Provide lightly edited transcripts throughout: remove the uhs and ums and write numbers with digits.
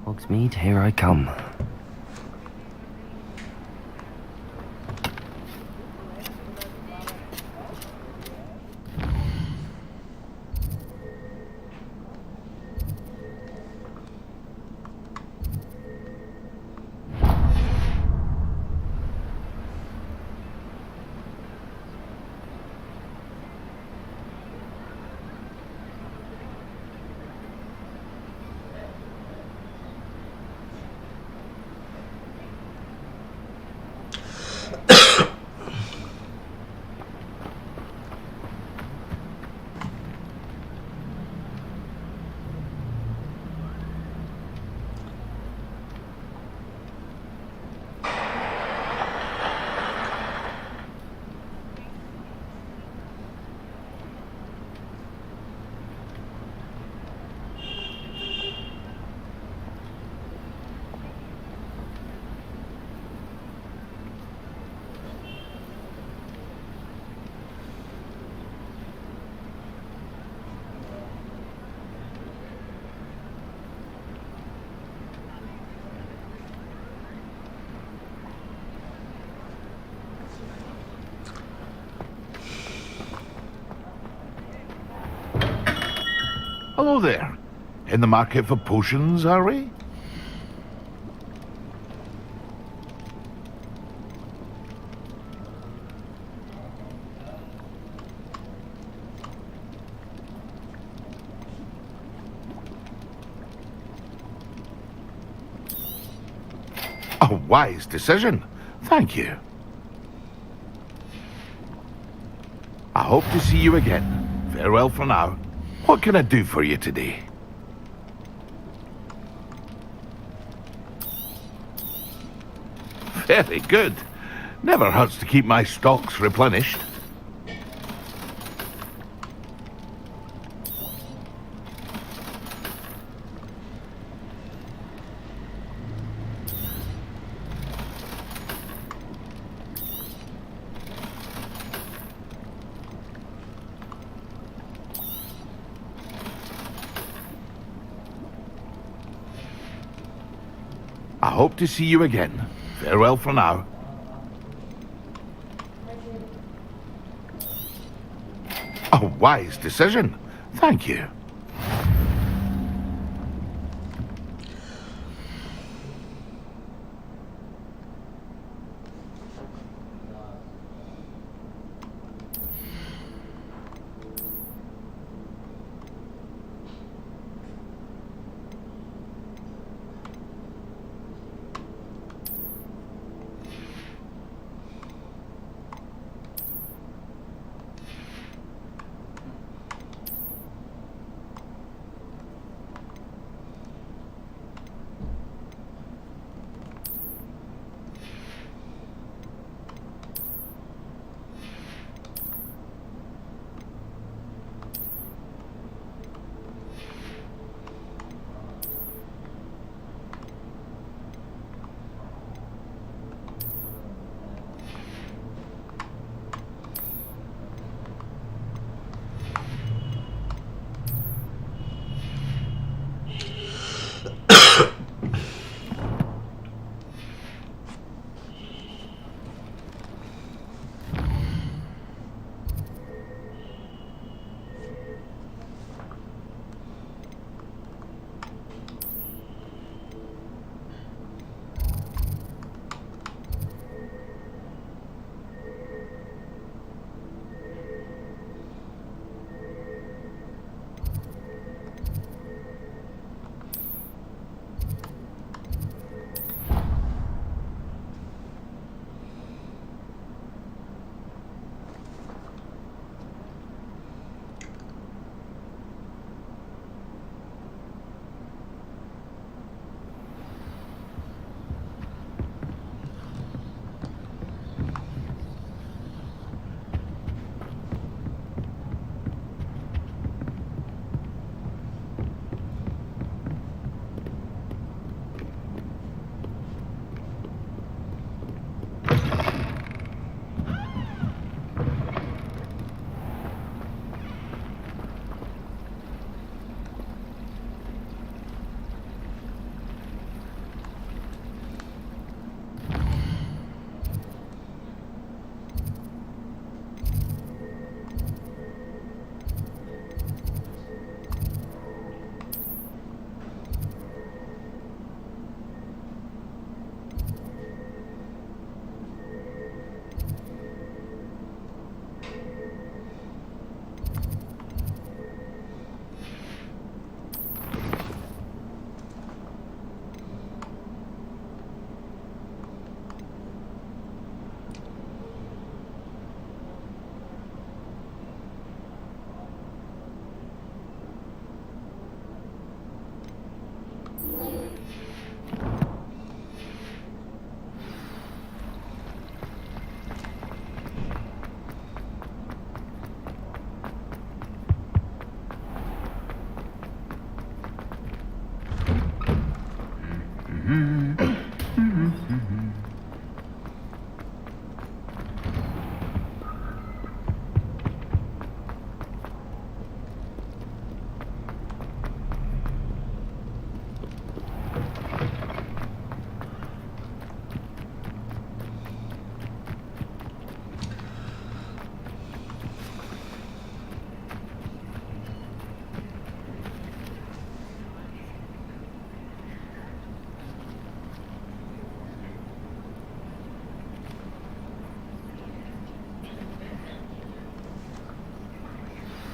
Hogsmeade, here I come. Hello there. In the market for potions, are we? A wise decision. Thank you. I hope to see you again. Farewell for now. What can I do for you today? Very good. Never hurts to keep my stocks replenished. I hope to see you again. Farewell for now. A wise decision. Thank you.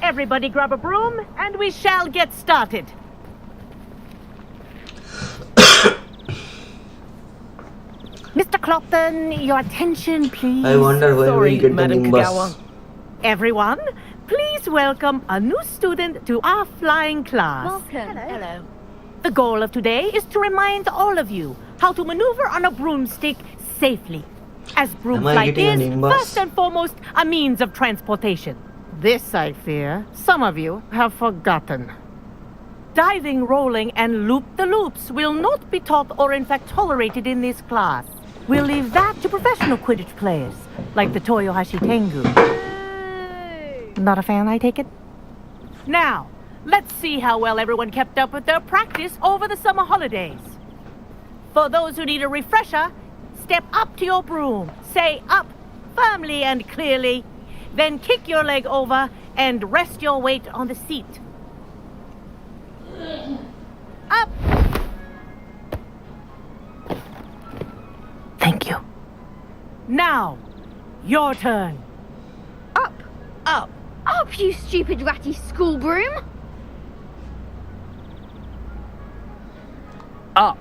Everybody grab a broom, and we shall get started. Mr. Clopton, your attention, please. I wonder when Sorry, we'll get the Madam nimbus. Kagawa. Everyone, please welcome a new student to our flying class. Welcome. Hello. The goal of today is to remind all of you how to maneuver on a broomstick safely. As broom Am I flight getting a is, nimbus? first and foremost, a means of transportation. This, I fear, some of you have forgotten. Diving, rolling, and loop-the-loops will not be taught or in fact tolerated in this class. We'll leave that to professional Quidditch players, like the Toyohashi Tengu. Not a fan, I take it? Now, let's see how well everyone kept up with their practice over the summer holidays. For those who need a refresher, step up to your broom, say up firmly and clearly, then kick your leg over and rest your weight on the seat. Up! Thank you. Now, your turn. Up. Up. Up, you stupid ratty school broom. Up.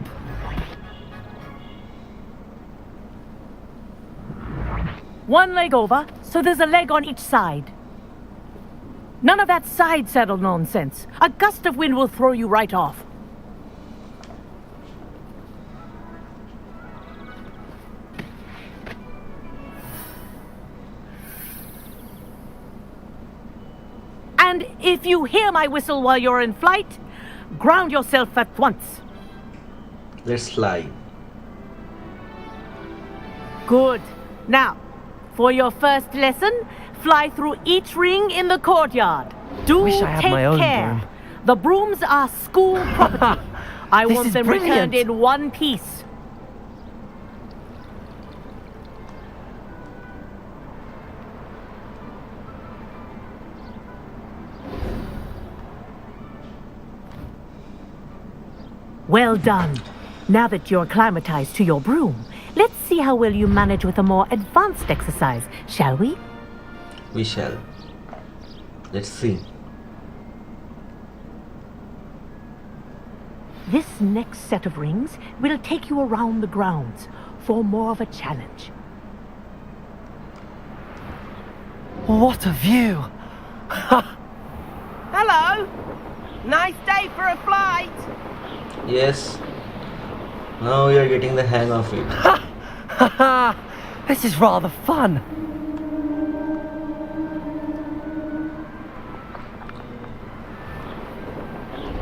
One leg over, so there's a leg on each side. None of that side saddle nonsense. A gust of wind will throw you right off. And if you hear my whistle while you're in flight, ground yourself at once. Let's fly. Good. Now, for your first lesson, fly through each ring in the courtyard. Do Wish I had take my own care. broom. The brooms are school property. I This want is them returned brilliant. in one piece. Well done. Now that you're acclimatized to your broom, let's see how well you manage with a more advanced exercise, shall we? We shall. Let's see. This next set of rings will take you around the grounds for more of a challenge. What a view! Hello! Nice day for a flight! Yes. Now we are getting the hang of it. This is rather fun.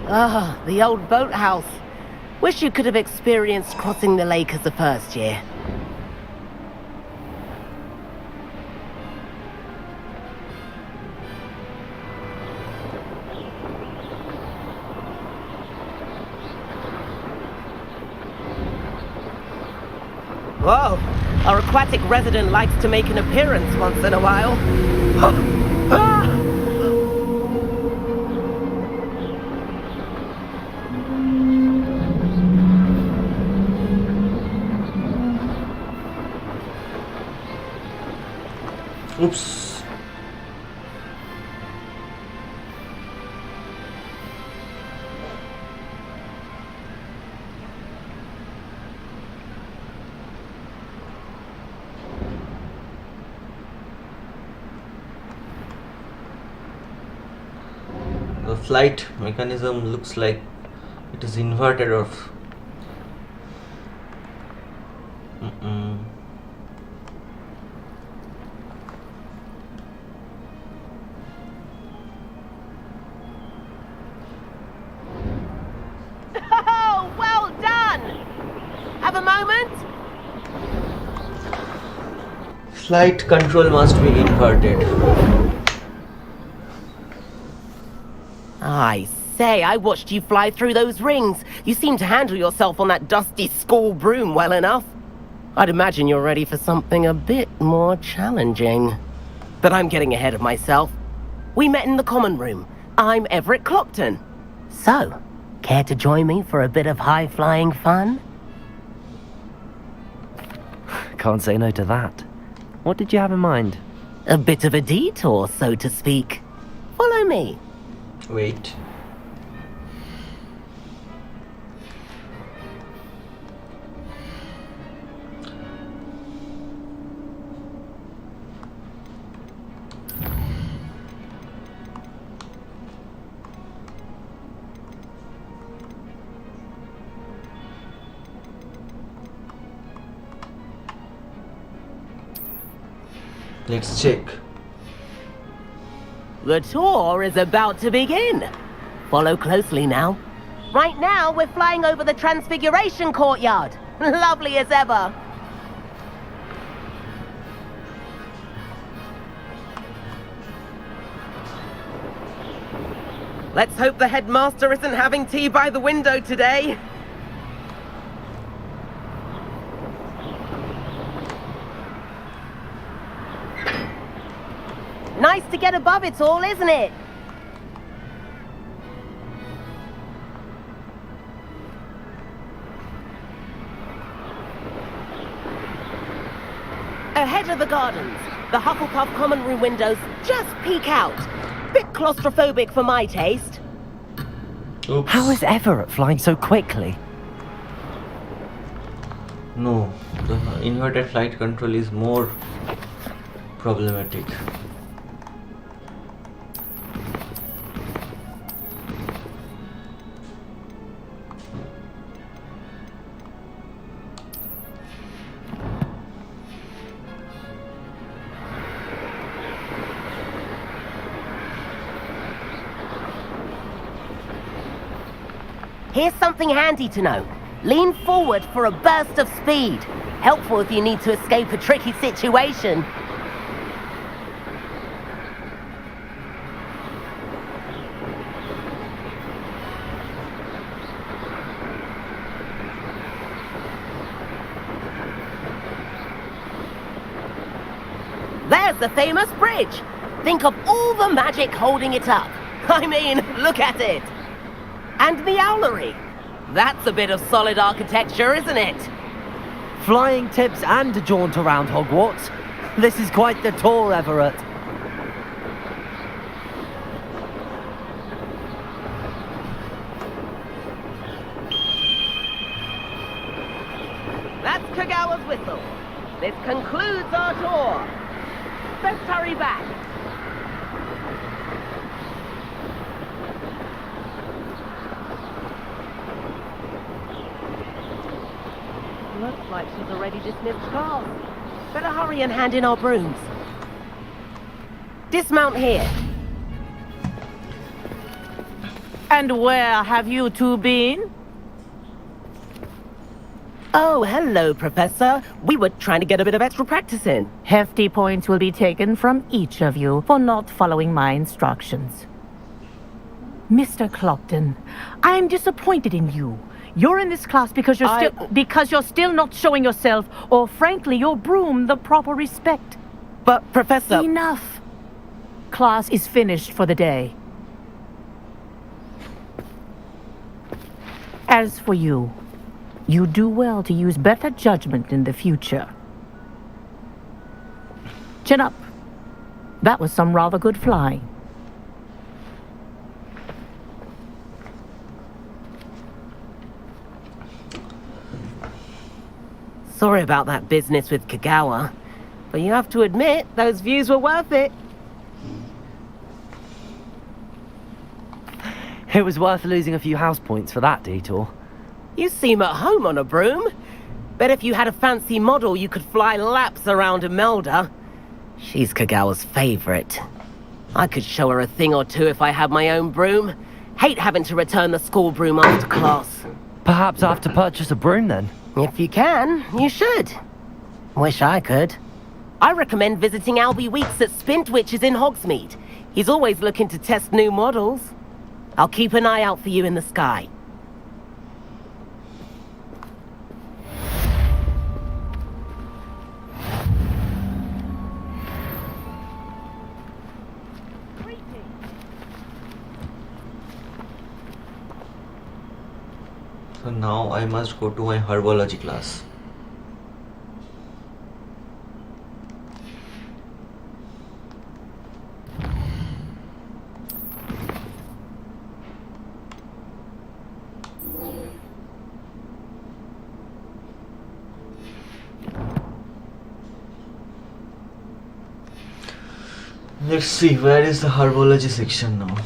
Ah, the old boathouse. Wish you could have experienced crossing the lake as a first year. Whoa, our aquatic resident likes to make an appearance once in a while. Oops. The flight mechanism looks like it is inverted or Oh, well done! Have a moment? Flight control must be inverted. I say, I watched you fly through those rings. You seem to handle yourself on that dusty school broom well enough. I'd imagine you're ready for something a bit more challenging. But I'm getting ahead of myself. We met in the common room. I'm Everett Clopton. So, care to join me for a bit of high-flying fun? Can't say no to that. What did you have in mind? A bit of a detour, so to speak. Follow me. Wait. Let's check. The tour is about to begin. Follow closely now. Right now, we're flying over the Transfiguration Courtyard. Lovely as ever. Let's hope the headmaster isn't having tea by the window today. Nice to get above it all, isn't it? Ahead of the gardens, the Hufflepuff common room windows just peek out. Bit claustrophobic for my taste. Oops. How is Everett flying so quickly? No, the inverted flight control is more problematic. Here's something handy to know. Lean forward for a burst of speed. Helpful if you need to escape a tricky situation. There's the famous bridge. Think of all the magic holding it up. I mean, look at it. And the owlery. That's a bit of solid architecture, isn't it? Flying tips and a jaunt around Hogwarts. This is quite the tour, Everett. That's Kagawa's whistle. This concludes our tour. Let's hurry back. Looks like she's already dismissed class. Better hurry and hand in our brooms. Dismount here. And where have you two been? Oh, hello, Professor. We were trying to get a bit of extra practice in. Hefty points will be taken from each of you for not following my instructions. Mr. Clopton, I'm disappointed in you. You're in this class because you're still not showing yourself, or frankly, your broom, the proper respect. But, Professor... Enough. Class is finished for the day. As for you, you do well to use better judgment in the future. Chin up. That was some rather good flying. Sorry about that business with Kagawa, but you have to admit, those views were worth it. It was worth losing a few house points for that detour. You seem at home on a broom. Bet if you had a fancy model, you could fly laps around Imelda. She's Kagawa's favorite. I could show her a thing or two if I had my own broom. Hate having to return the school broom after class. Perhaps I have to purchase a broom then. If you can, you should. Wish I could. I recommend visiting Albie Weeks at Spintwitches in Hogsmeade. He's always looking to test new models. I'll keep an eye out for you in the sky. So now I must go to my herbology class. Let's see, where is the herbology section now?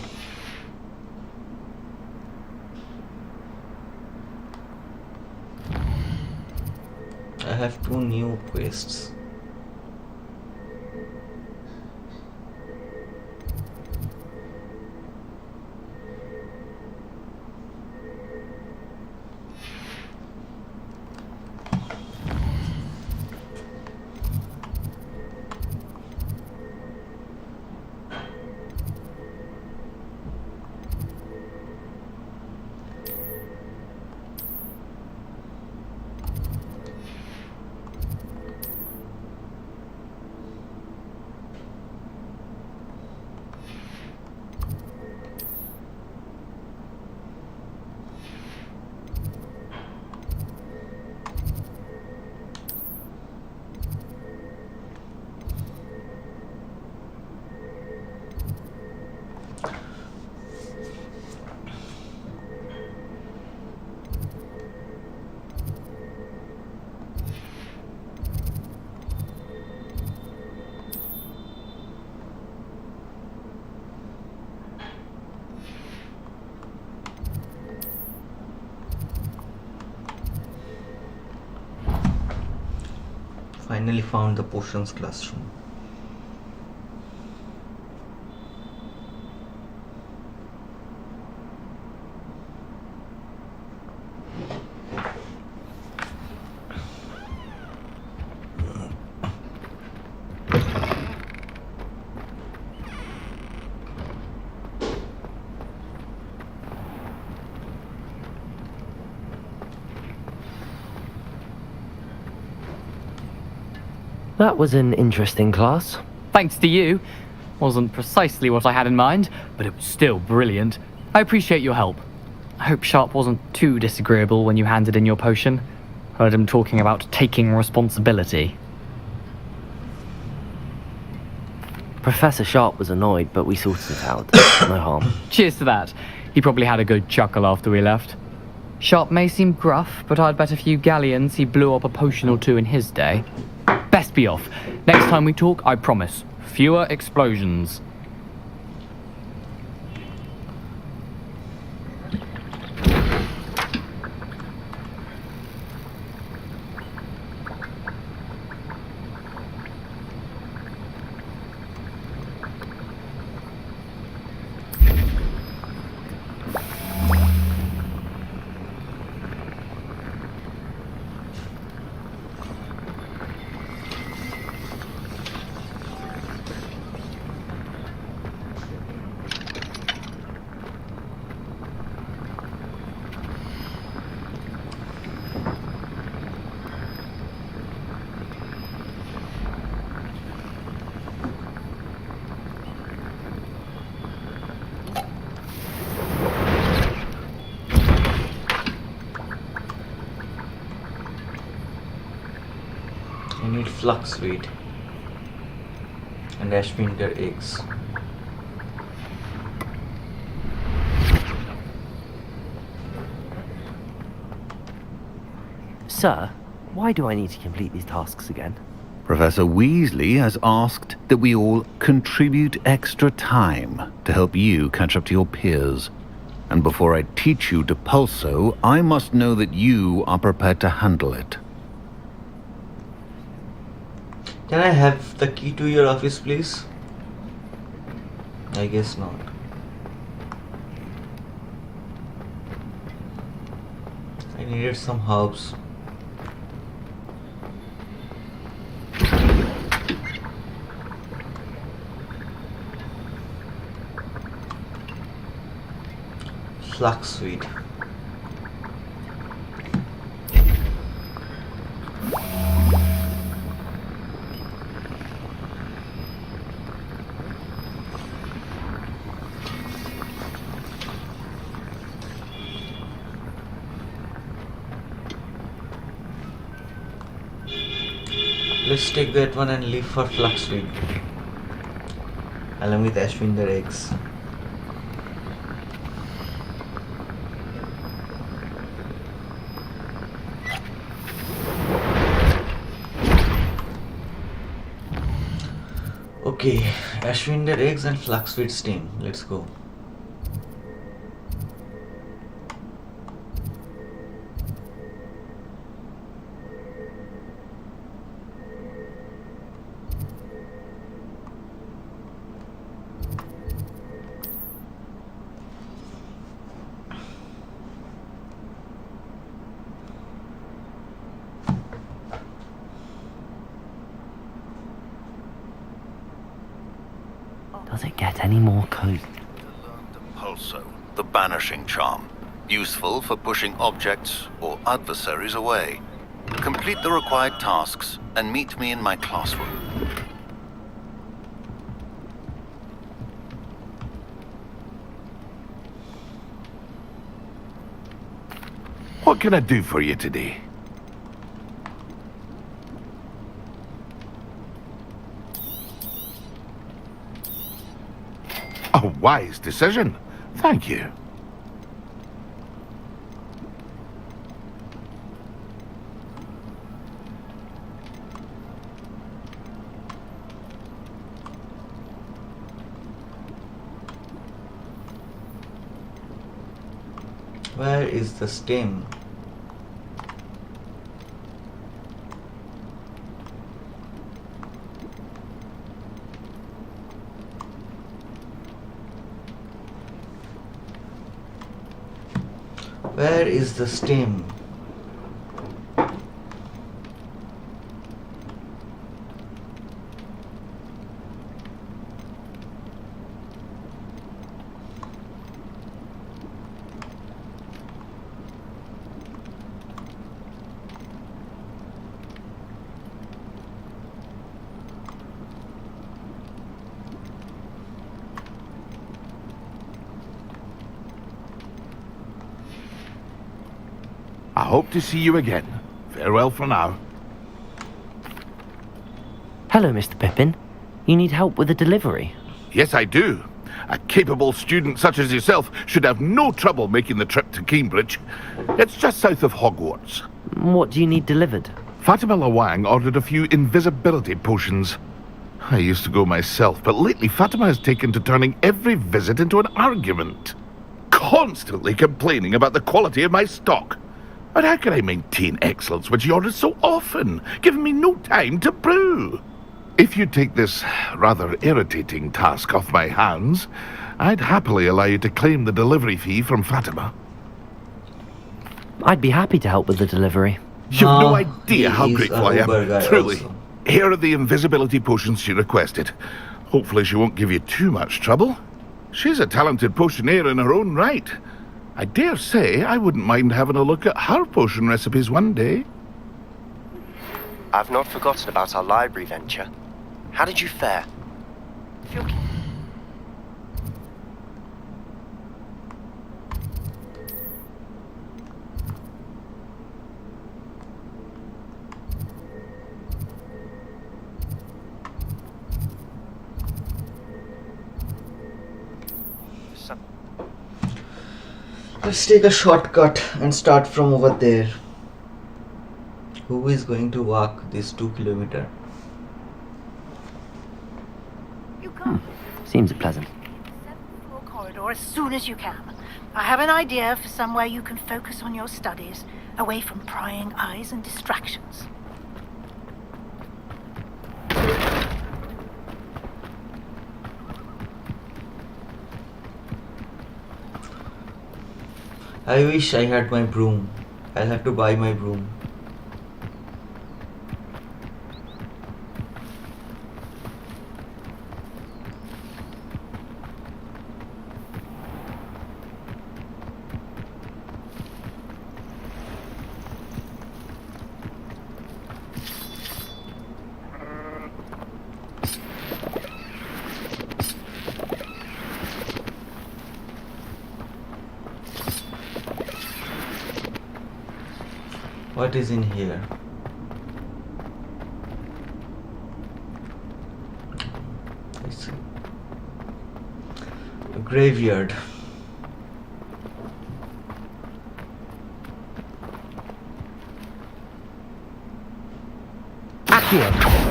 I have 2 new quests. Finally found the potions classroom. That was an interesting class. Thanks to you. Wasn't precisely what I had in mind, but it was still brilliant. I appreciate your help. I hope Sharp wasn't too disagreeable when you handed in your potion. Heard him talking about taking responsibility. Professor Sharp was annoyed, but we sorted it out. No harm. Cheers to that. He probably had a good chuckle after we left. Sharp may seem gruff, but I'd bet a few galleons he blew up a potion or 2 in his day. Best be off. Next time we talk, I promise. Fewer explosions. I need fluxweed and ashwinder eggs. Sir, why do I need to complete these tasks again? Professor Weasley has asked that we all contribute extra time to help you catch up to your peers. And before I teach you to pulso, I must know that you are prepared to handle it. Can I have the key to your office, please? I guess not. I needed some herbs flaxseed. Let's take that one and leave for flaxseed along with Ashwinder eggs. Okay, Ashwinder eggs and flaxseed steam. Let's go. Does it get any more cozy? Pulso, the banishing charm. Useful for pushing objects or adversaries away. Complete the required tasks and meet me in my classroom. What can I do for you today? A wise decision. Thank you. Where is the stem? Where is the stem? I hope to see you again. Farewell for now. Hello, Mr. Pippin. You need help with the delivery? Yes, I do. A capable student such as yourself should have no trouble making the trip to Cambridge. It's just south of Hogwarts. What do you need delivered? Fatima Lawang ordered a few invisibility potions. I used to go myself, but lately Fatima has taken to turning every visit into an argument. Constantly complaining about the quality of my stock. But how can I maintain excellence when she orders so often, giving me no time to brew? If you take this rather irritating task off my hands, I'd happily allow you to claim the delivery fee from Fatima. I'd be happy to help with the delivery. You've no Ah, idea how he is grateful a I Uber am, guy truly. also. Here are the invisibility potions she requested. Hopefully she won't give you too much trouble. She's a talented potioneer in her own right. I dare say I wouldn't mind having a look at her potion recipes one day. I've not forgotten about our library venture. How did you fare? Let's take a shortcut and start from over there. Who is going to walk this 2 kilometer? You go. Seems pleasant. 7th floor corridor as soon as you can. I have an idea for somewhere you can focus on your studies, away from prying eyes and distractions. I wish I had my broom. I'll have to buy my broom. What is in here? I see. A graveyard. Accio.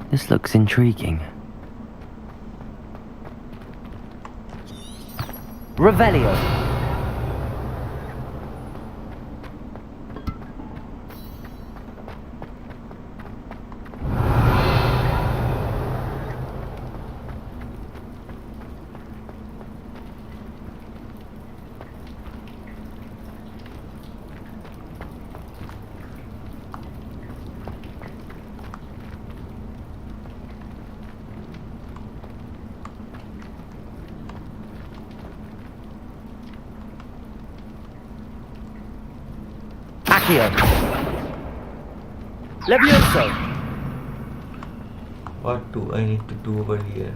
This looks intriguing. Revelio. Accio. Levioso. What do I need to do over here?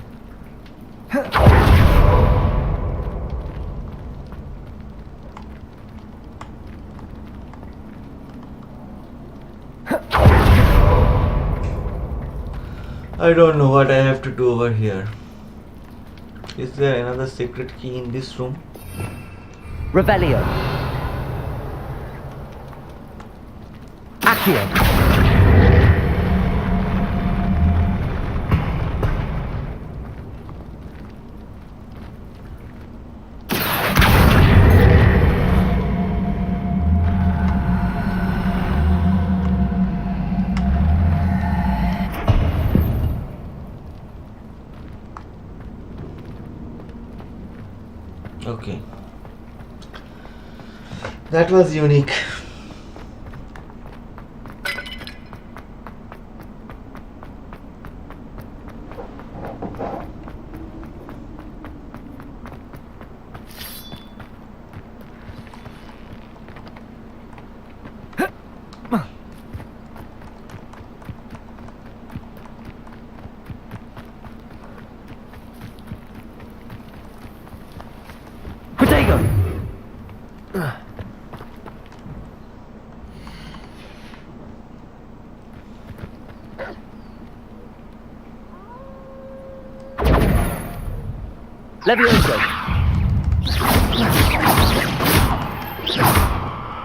I don't know what I have to do over here. Is there another secret key in this room? Revelio. Accio. Okay. That was unique. Protego. Levioso.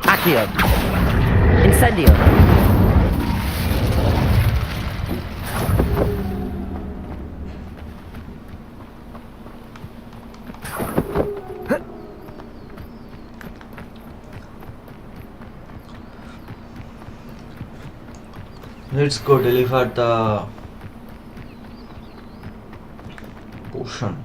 Accio. Incendio. Let's go deliver the potion.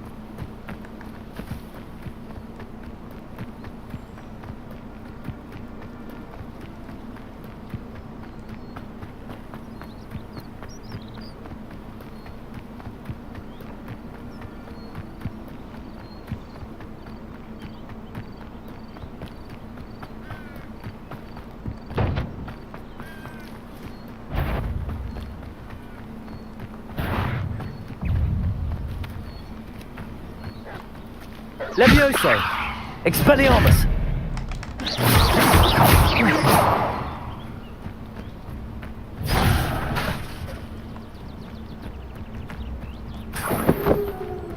Levioso. Expelliarmus.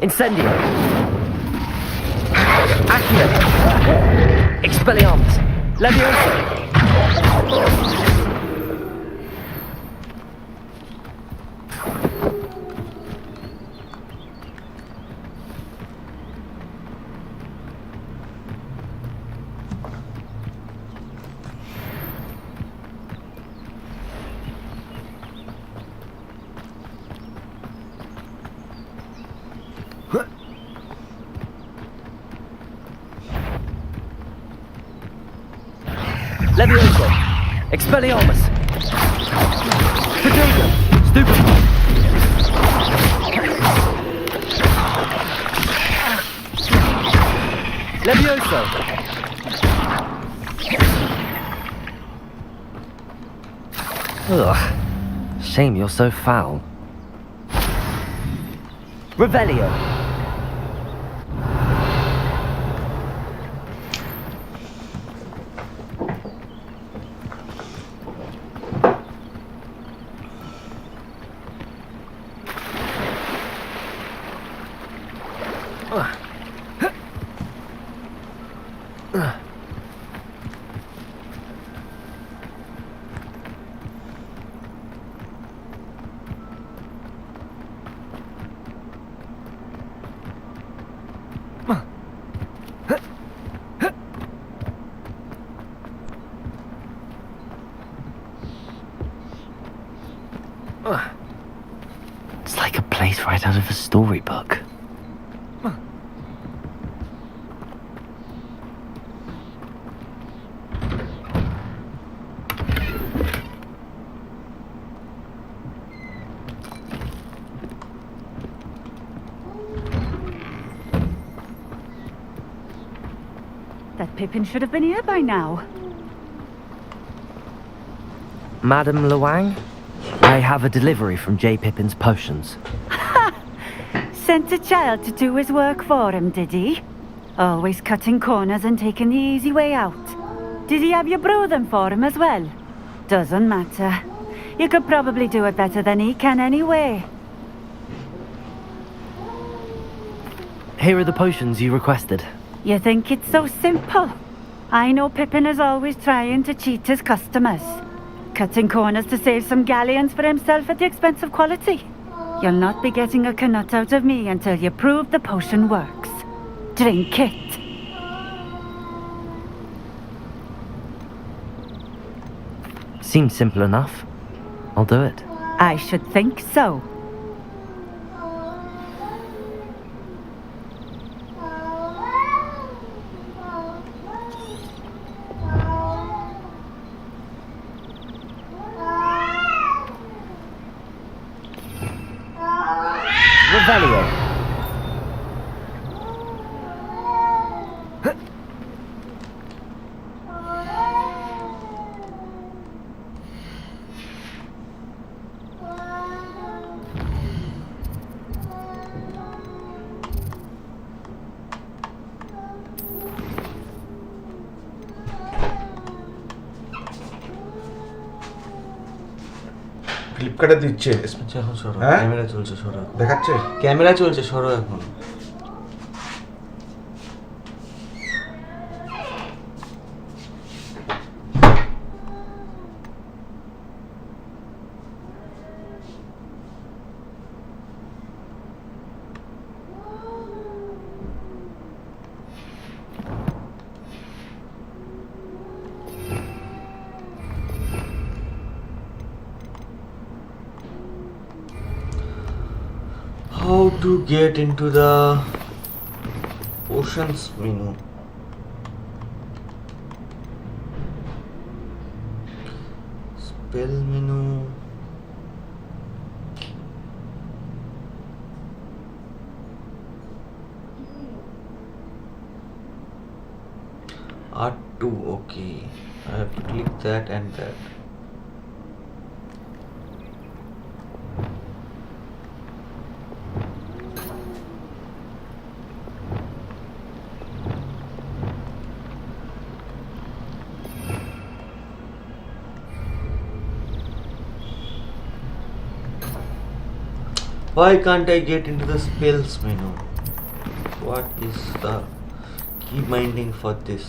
Incendio. Accio. Expelliarmus. Levioso. Levioso. Expelliarmus. Protego. Stupefy. Levioso. Ugh. Shame you're so foul. Revelio. It's like a place right out of a storybook. That Pippin should have been here by now. Madam Luang, I have a delivery from J. Pippin's potions. Sent a child to do his work for him, did he? Always cutting corners and taking the easy way out. Did he have you brew them for him as well? Doesn't matter. You could probably do it better than he can anyway. Here are the potions you requested. You think it's so simple? I know Pippin is always trying to cheat his customers. Cutting corners to save some galleons for himself at the expense of quality. You'll not be getting a canut out of me until you prove the potion works. Drink it. Seems simple enough. I'll do it. I should think so. Revelio. ফ্লিপকার্টে দিচ্ছে এখন সরো, হ্যাঁ? Camera চলছে, সরো। দেখাচ্ছে camera চলছে, সরো এখন। How to get into the potions menu? Spell menu. R2, okay. I have to click that and that. Why can't I get into the spells menu? What is the key binding for this?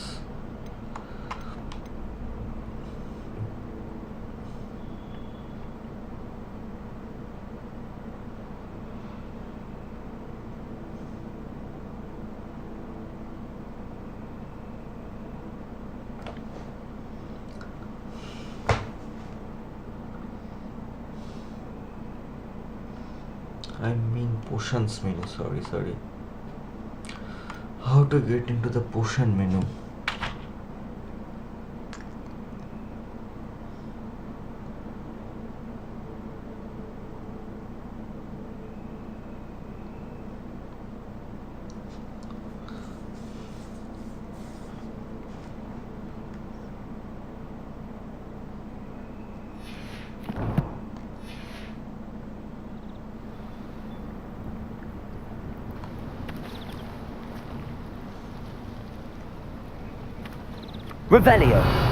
I mean potions menu, sorry. How to get into the potion menu? Revelio.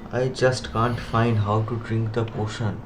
I just can't find how to drink the potion.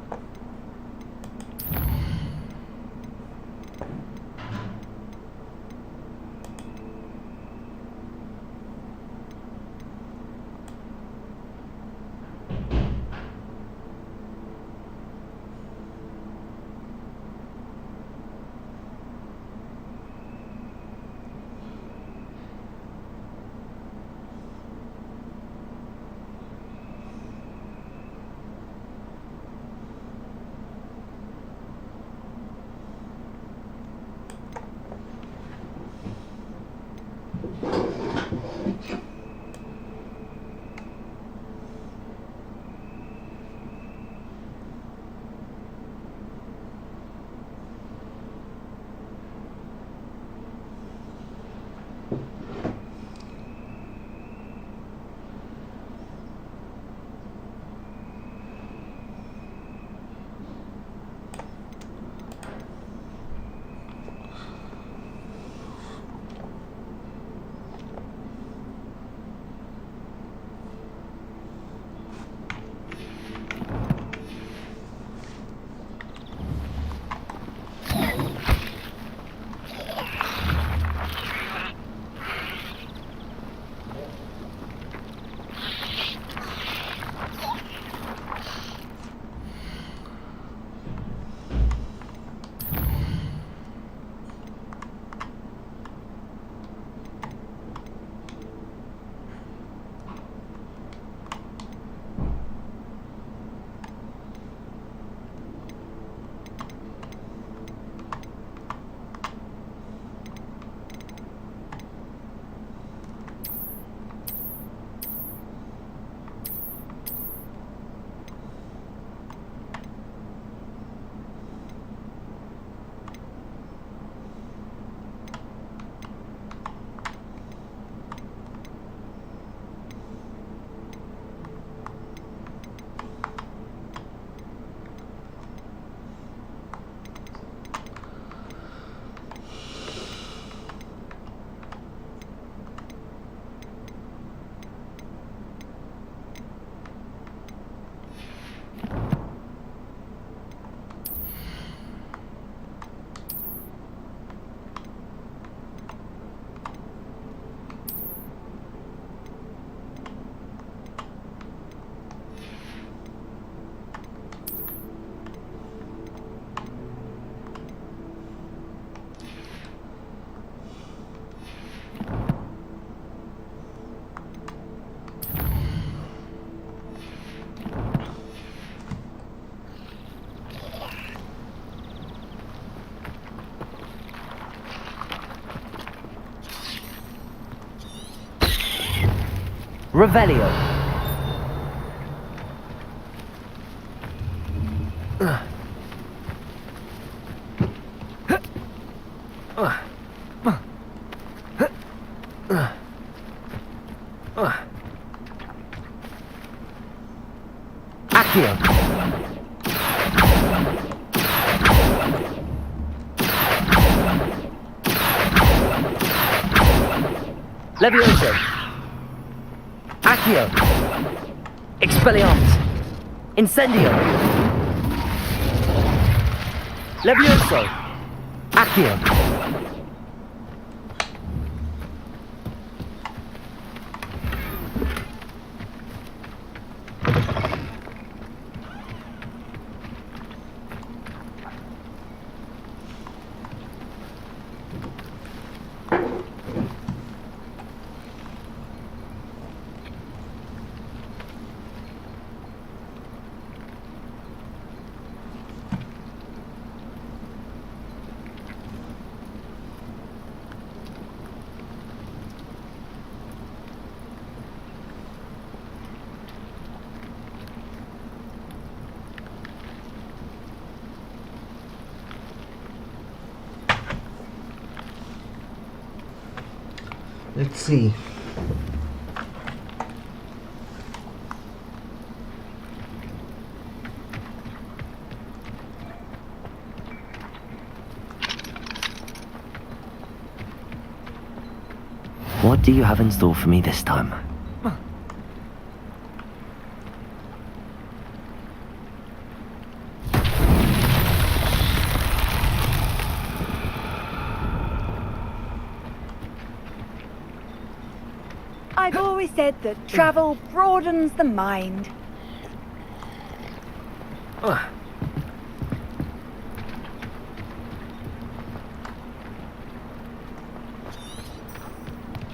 Revelio. Accio. Levioso. Accio. Expelliarmus. Incendio. Levioso. Accio. Let's see. What do you have in store for me this time? I've always said that travel broadens the mind.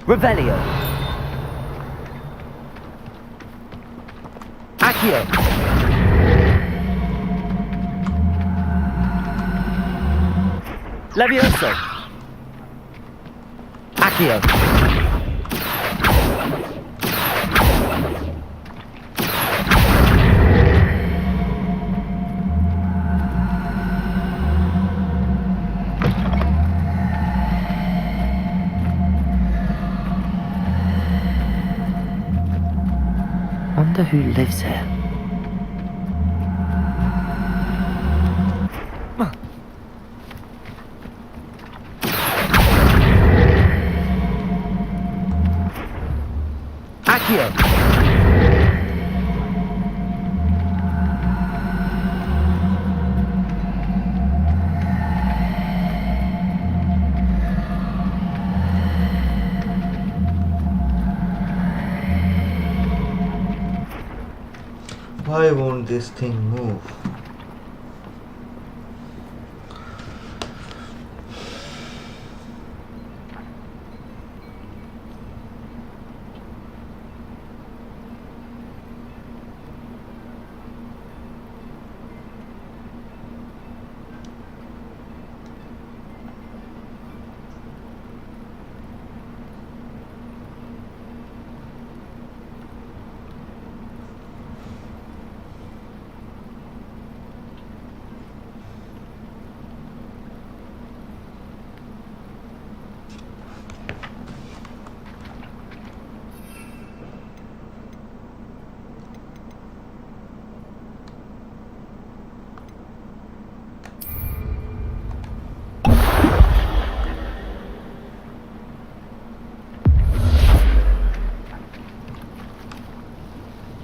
Revelio. Accio. Levioso. Accio. Wonder who lives here. Accio. Why won't this thing move?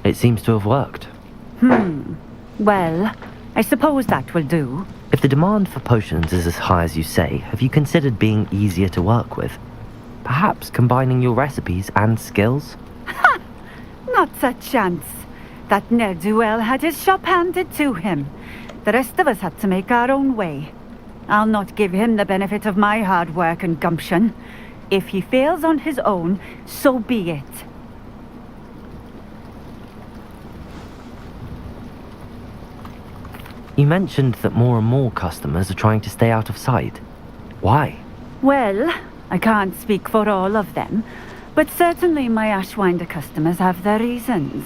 It seems to have worked. Well, I suppose that will do. If the demand for potions is as high as you say, have you considered being easier to work with? Perhaps combining your recipes and skills? Not a chance. That ne'er-do-well had his shop handed to him. The rest of us had to make our own way. I'll not give him the benefit of my hard work and gumption. If he fails on his own, so be it. You mentioned that more and more customers are trying to stay out of sight. Why? Well, I can't speak for all of them, but certainly my Ashwinder customers have their reasons.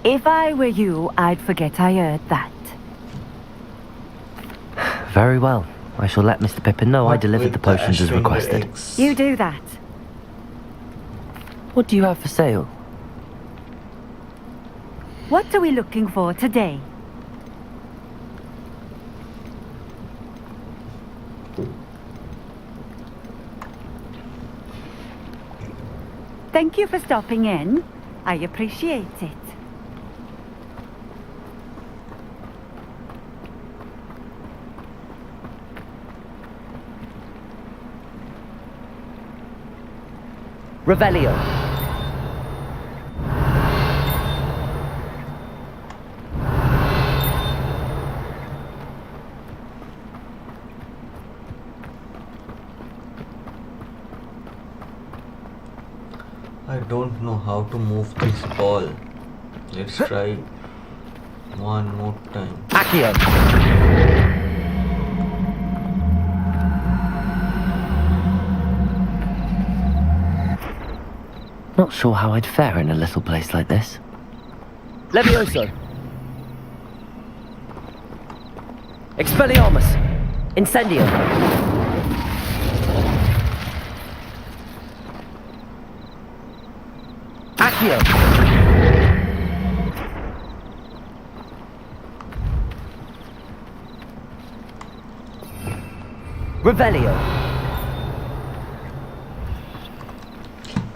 If I were you, I'd forget I heard that. Very well. I shall let Mr. Pippin know I delivered the potions as requested. You do that. What do you have for sale? What are we looking for today? Thank you for stopping in. I appreciate it. Revelio. I don't know how to move this ball. Let's try one more time. Accio. Not sure how I'd fare in a little place like this. Levioso. Expelliarmus. Incendio. Accio. Revelio.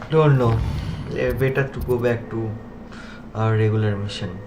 Don't know. Better to go back to our regular mission.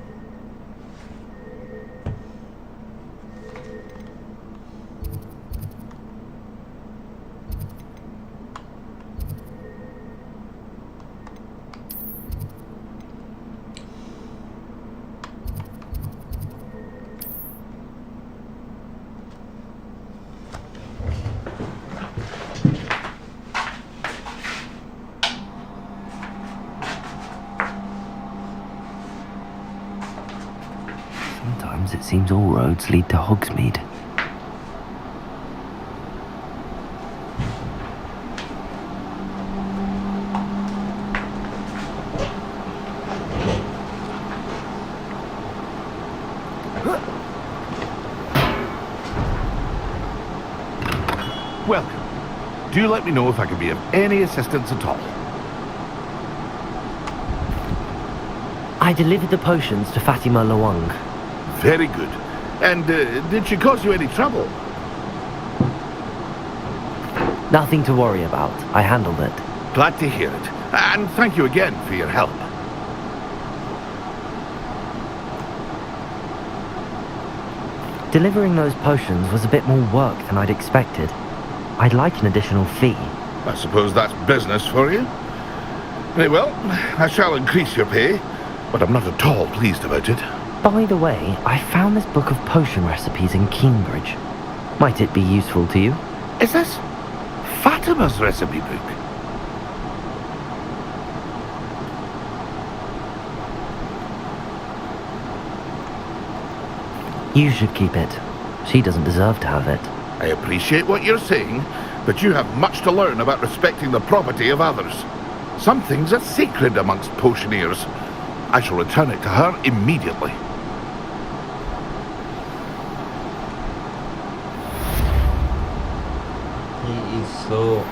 Sometimes it seems all roads lead to Hogsmeade. Welcome. Do let me know if I can be of any assistance at all. I delivered the potions to Fatima Lawang. Very good. And did she cause you any trouble? Nothing to worry about. I handled it. Glad to hear it. And thank you again for your help. Delivering those potions was a bit more work than I'd expected. I'd like an additional fee. I suppose that's business for you. Very well, I shall increase your pay, but I'm not at all pleased about it. By the way, I found this book of potion recipes in Cambridge. Might it be useful to you? Is this Fatima's recipe book? You should keep it. She doesn't deserve to have it. I appreciate what you're saying, but you have much to learn about respecting the property of others. Some things are sacred amongst potioneers. I shall return it to her immediately. He is so...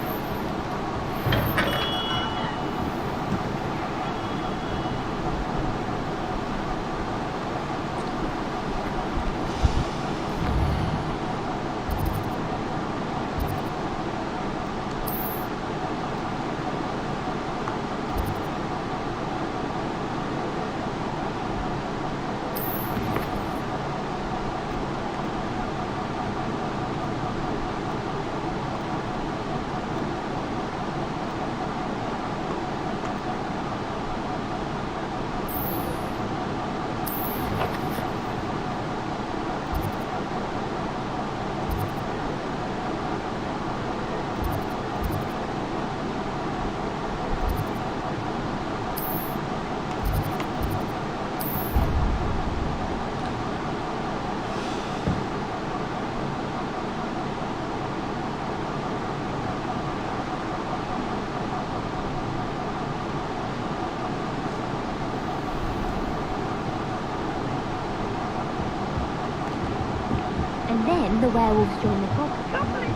And then the werewolves join the family.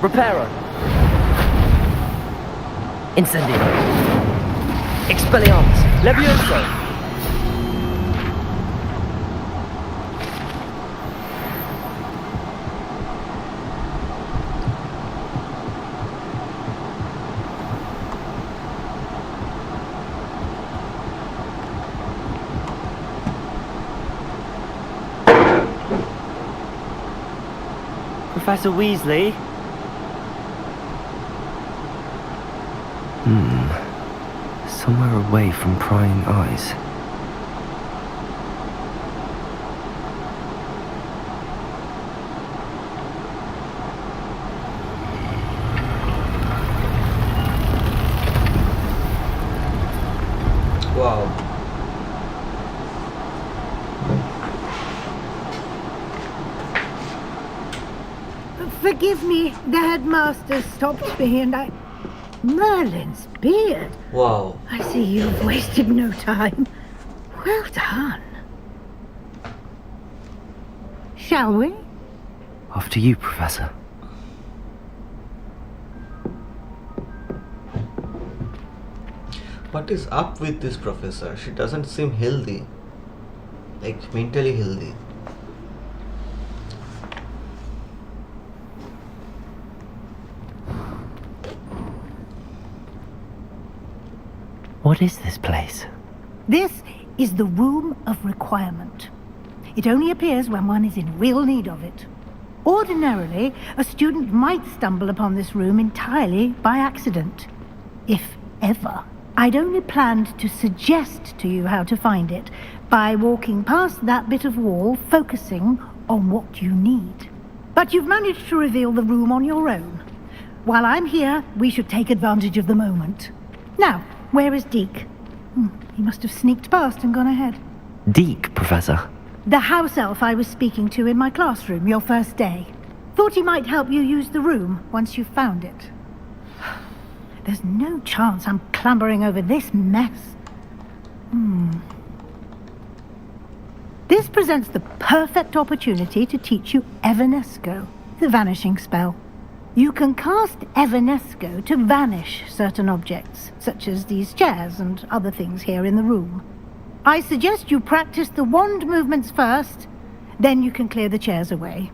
Reparo. Incendio. Expelliarmus. Levioso. Professor Weasley. Somewhere away from prying eyes. Wow. Forgive me, the headmaster stopped me and I... Merlin's beard. Wow. I see you've wasted no time. Well done. Shall we? After you, Professor. What is up with this professor? She doesn't seem healthy. Like mentally healthy. What is this place? This is the Room of Requirement. It only appears when one is in real need of it. Ordinarily, a student might stumble upon this room entirely by accident. If ever. I'd only planned to suggest to you how to find it by walking past that bit of wall, focusing on what you need. But you've managed to reveal the room on your own. While I'm here, we should take advantage of the moment. Now, where is Deke? He must have sneaked past and gone ahead. Deke, Professor. The house elf I was speaking to in my classroom your first day. Thought he might help you use the room once you've found it. There's no chance I'm clambering over this mess. This presents the perfect opportunity to teach you Evanesco, the vanishing spell. You can cast Evanesco to vanish certain objects, such as these chairs and other things here in the room. I suggest you practice the wand movements first, then you can clear the chairs away.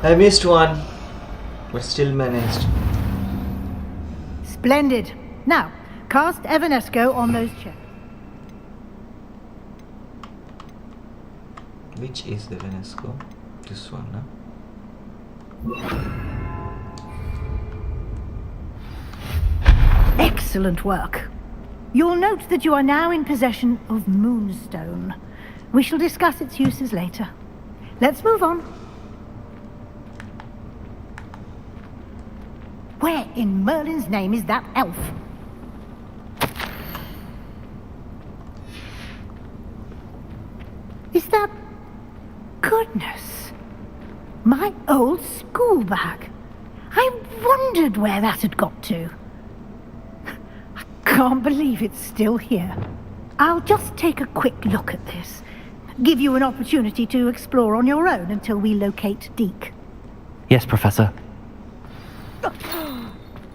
I missed one, but still managed. Splendid. Now, cast Evanesco on those chairs. Which is the Evanesco? This one, huh? Excellent work. You'll note that you are now in possession of Moonstone. We shall discuss its uses later. Let's move on. Where in Merlin's name is that elf? Is that... Goodness. My old school bag. I wondered where that had got to. I can't believe it's still here. I'll just take a quick look at this. Give you an opportunity to explore on your own until we locate Deke. Yes, Professor.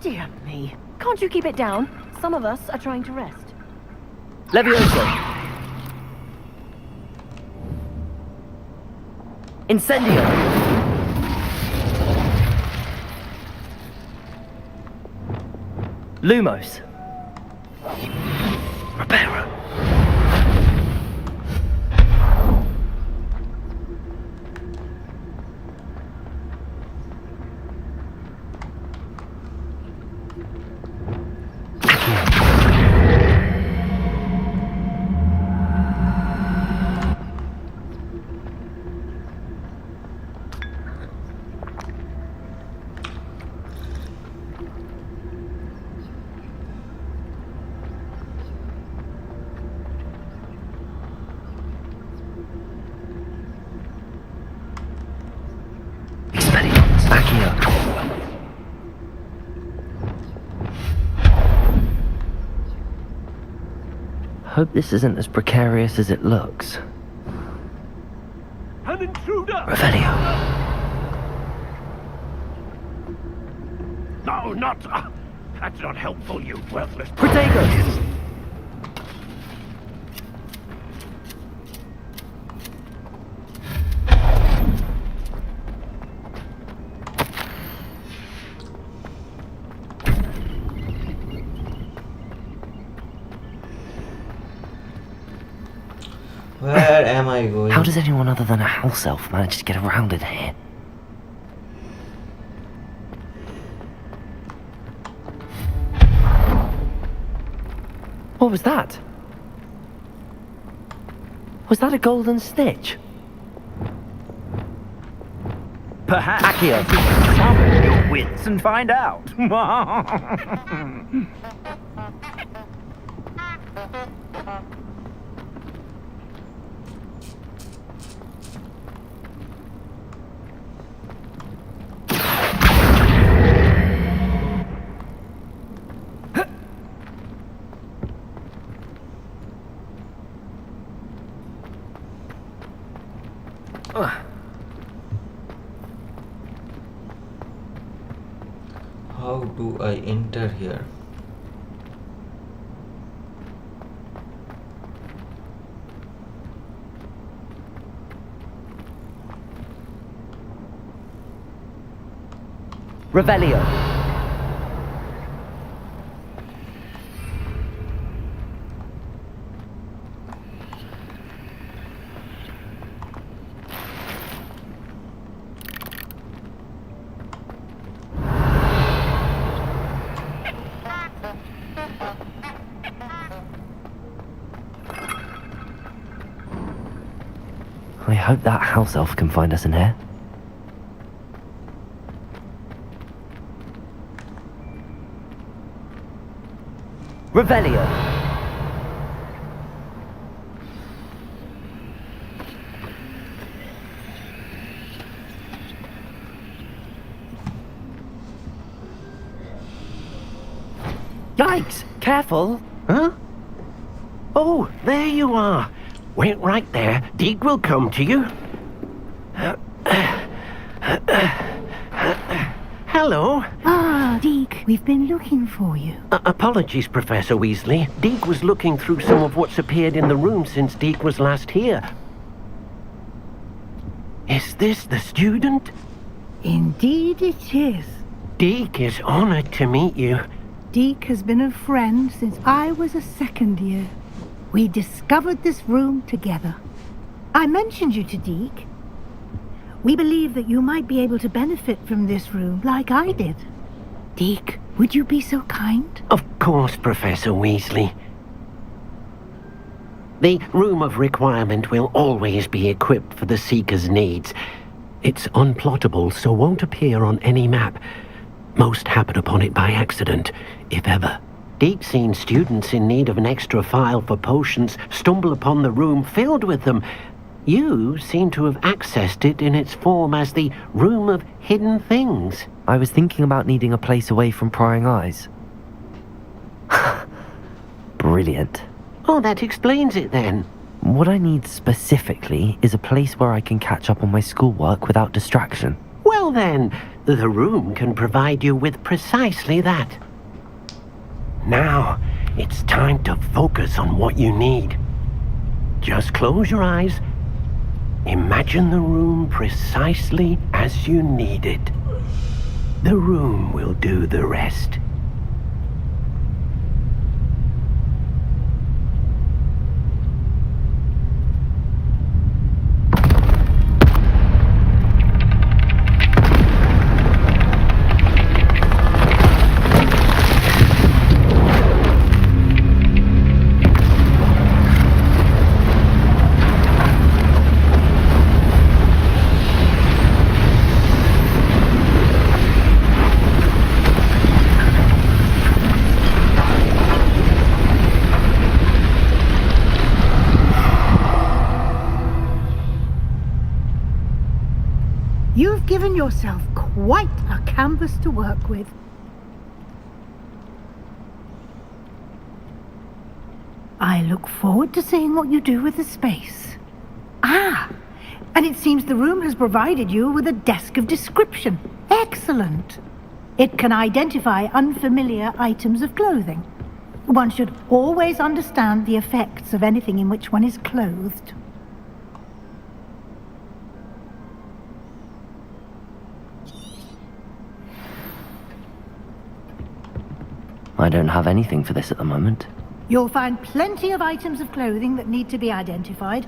Dear me. Can't you keep it down? Some of us are trying to rest. Levioso. Incendio. Lumos. Reparo. Hope this isn't as precarious as it looks. An intruder! Revelio. No, not... that's not helpful, you worthless... Protego! am I going? How does anyone other than a house elf manage to get around in here? What was that? Was that a golden snitch? Perhaps Accio. summon your wits and find out. How do I enter here? Revelio. I hope that house elf can find us in here. Revelio. Yikes! Careful! Huh? Oh, there you are. Wait right there. Deke will come to you. Hello. Ah, Deke, we've been looking for you. Apologies, Professor Weasley. Deke was looking through some of what's appeared in the room since Deke was last here. Is this the student? Indeed it is. Deke is honored to meet you. Deke has been a friend since I was a second year. We discovered this room together. I mentioned you to Deke. We believe that you might be able to benefit from this room like I did. Deke, would you be so kind? Of course, Professor Weasley. The Room of Requirement will always be equipped for the Seeker's needs. It's unplottable, so won't appear on any map. Most happen upon it by accident, if ever. Deke's seen students in need of an extra file for potions stumble upon the room filled with them. You seem to have accessed it in its form as the Room of Hidden Things. I was thinking about needing a place away from prying eyes. Brilliant. Oh, that explains it then. What I need specifically is a place where I can catch up on my schoolwork without distraction. Well then, the room can provide you with precisely that. Now, it's time to focus on what you need. Just close your eyes. Imagine the room precisely as you need it. The room will do the rest. You've given yourself quite a canvas to work with. I look forward to seeing what you do with the space. Ah, and it seems the room has provided you with a desk of description. Excellent. It can identify unfamiliar items of clothing. One should always understand the effects of anything in which one is clothed. I don't have anything for this at the moment. You'll find plenty of items of clothing that need to be identified.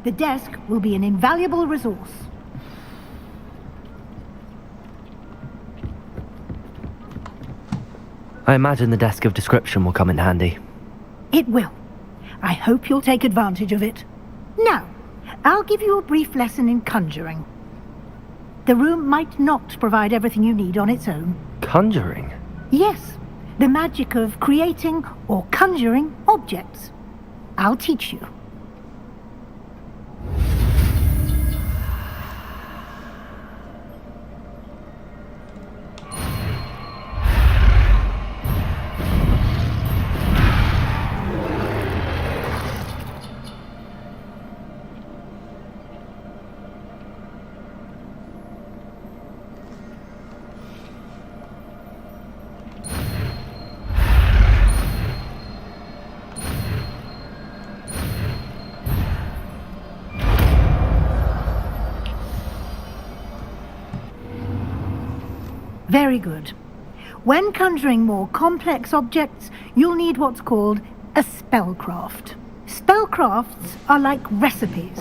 The desk will be an invaluable resource. I imagine the desk of description will come in handy. It will. I hope you'll take advantage of it. Now, I'll give you a brief lesson in conjuring. The room might not provide everything you need on its own. Conjuring? Yes, the magic of creating or conjuring objects. I'll teach you. Very good. When conjuring more complex objects, you'll need what's called a spellcraft. Spellcrafts are like recipes.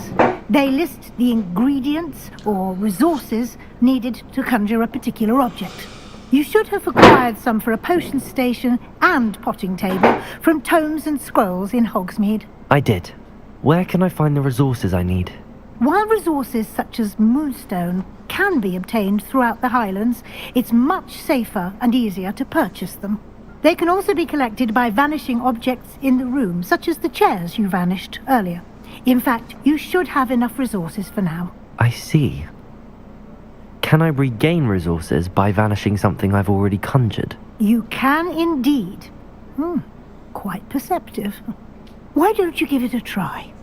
They list the ingredients or resources needed to conjure a particular object. You should have acquired some for a potion station and potting table from tomes and scrolls in Hogsmeade. I did. Where can I find the resources I need? While resources such as moonstone can be obtained throughout the Highlands, it's much safer and easier to purchase them. They can also be collected by vanishing objects in the room, such as the chairs you vanished earlier. In fact, you should have enough resources for now. I see. Can I regain resources by vanishing something I've already conjured? You can indeed. Quite perceptive. Why don't you give it a try?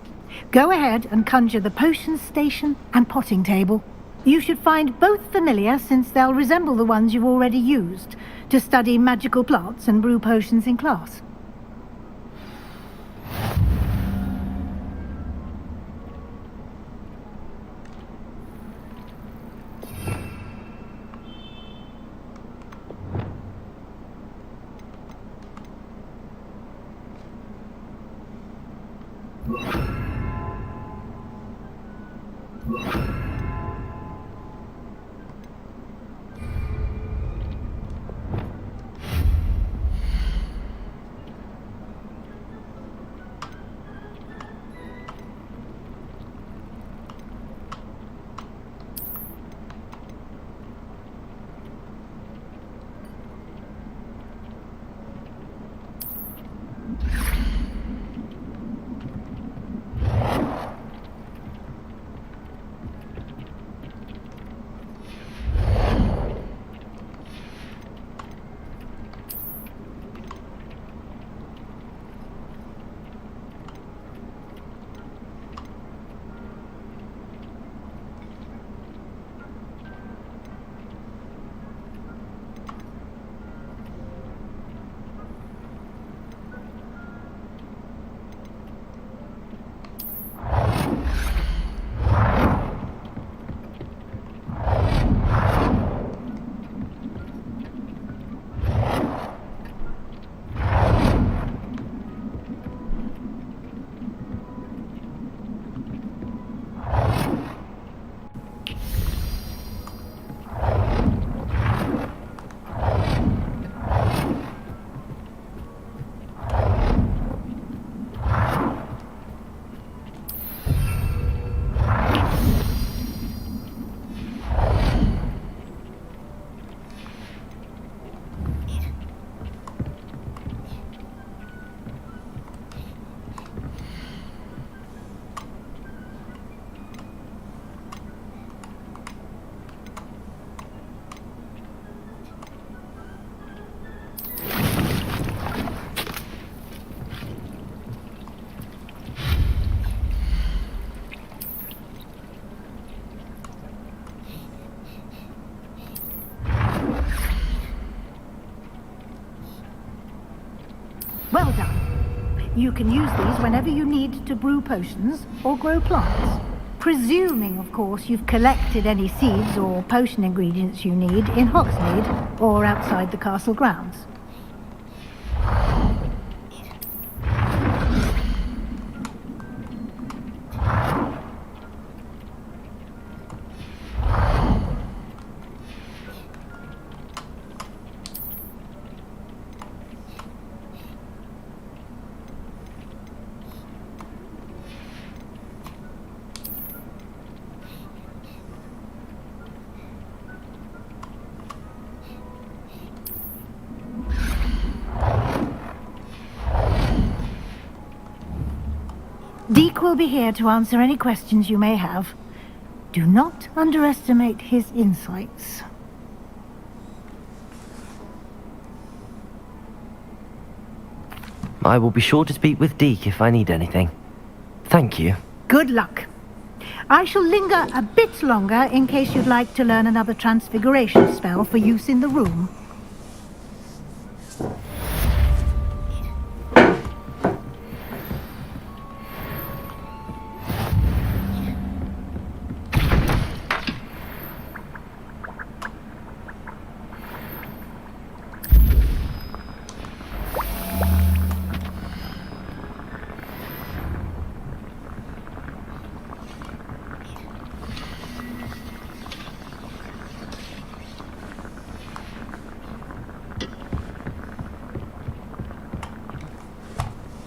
Go ahead and conjure the potion station and potting table. You should find both familiar, since they'll resemble the ones you've already used to study magical plants and brew potions in class. Well done. You can use these whenever you need to brew potions or grow plants. Presuming, of course, you've collected any seeds or potion ingredients you need in Hogsmeade or outside the castle grounds. will be here to answer any questions you may have. Do not underestimate his insights. I will be sure to speak with Deke if I need anything. Thank you. Good luck. I shall linger a bit longer in case you'd like to learn another transfiguration spell for use in the room.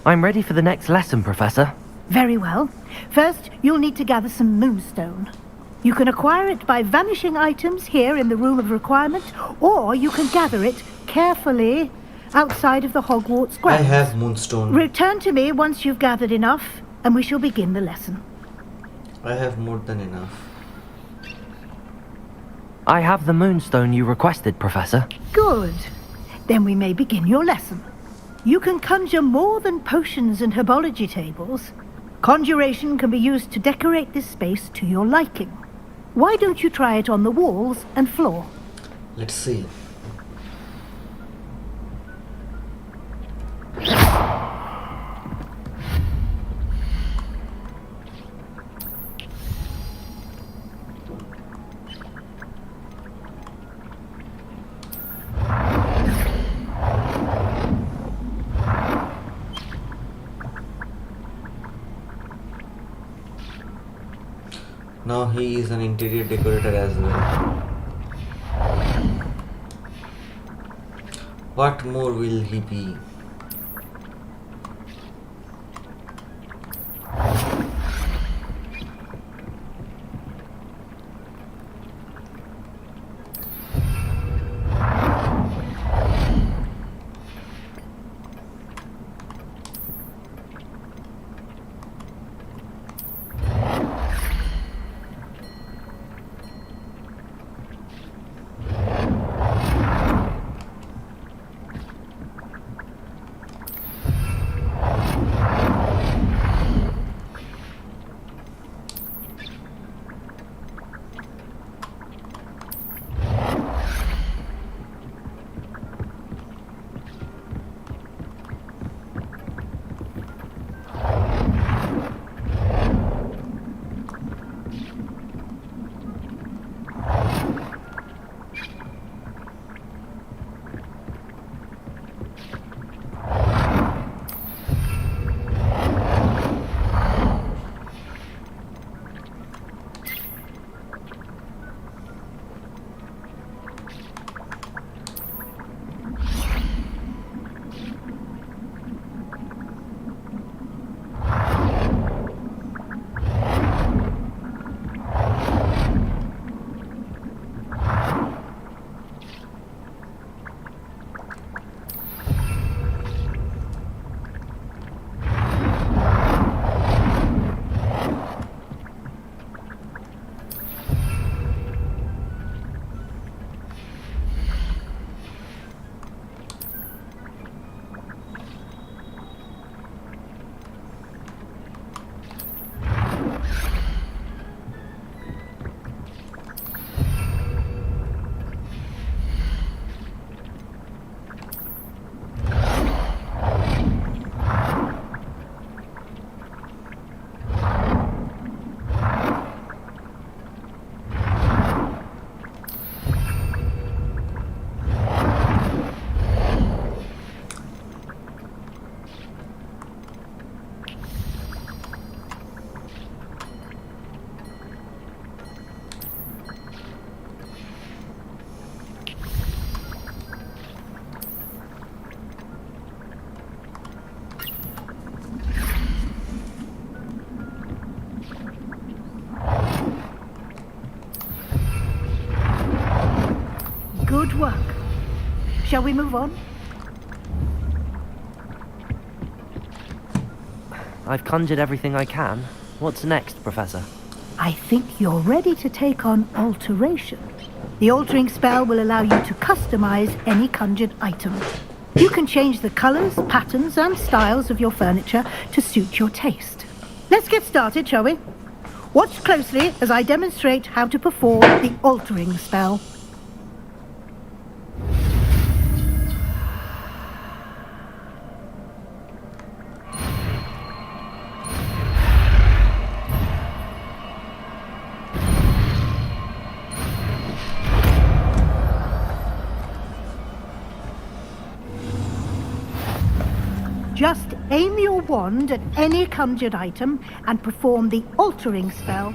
I'm ready for the next lesson, Professor. Very well. First, you'll need to gather some moonstone. You can acquire it by vanishing items here in the Room of Requirement, or you can gather it carefully outside of the Hogwarts grounds. I have moonstone. Return to me once you've gathered enough, and we shall begin the lesson. I have more than enough. I have the moonstone you requested, Professor. Good. Then we may begin your lesson. You can conjure more than potions and herbology tables. Conjuration can be used to decorate this space to your liking. Why don't you try it on the walls and floor? Let's see. Now he is an interior decorator as well. What more will he be? Good work. Shall we move on? I've conjured everything I can. What's next, Professor? I think you're ready to take on alteration. The altering spell will allow you to customize any conjured item. You can change the colors, patterns, and styles of your furniture to suit your taste. Let's get started, shall we? Watch closely as I demonstrate how to perform the altering spell. Just aim your wand at any conjured item and perform the altering spell.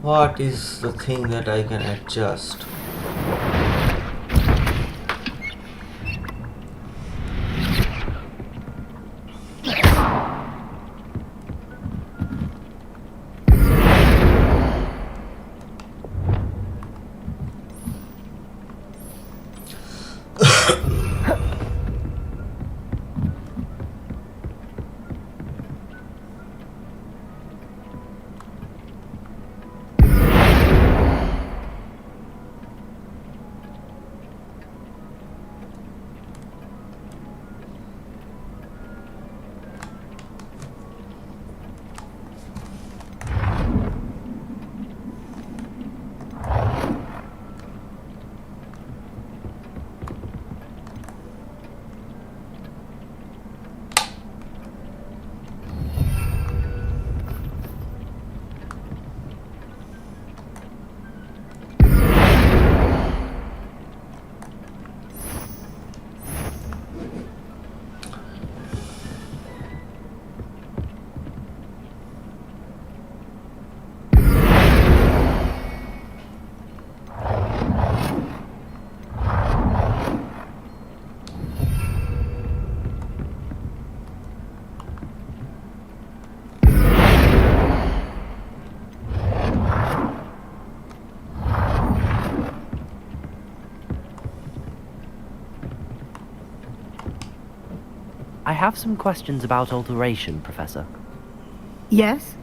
What is the thing that I can adjust? I have some questions about alteration, Professor. Yes?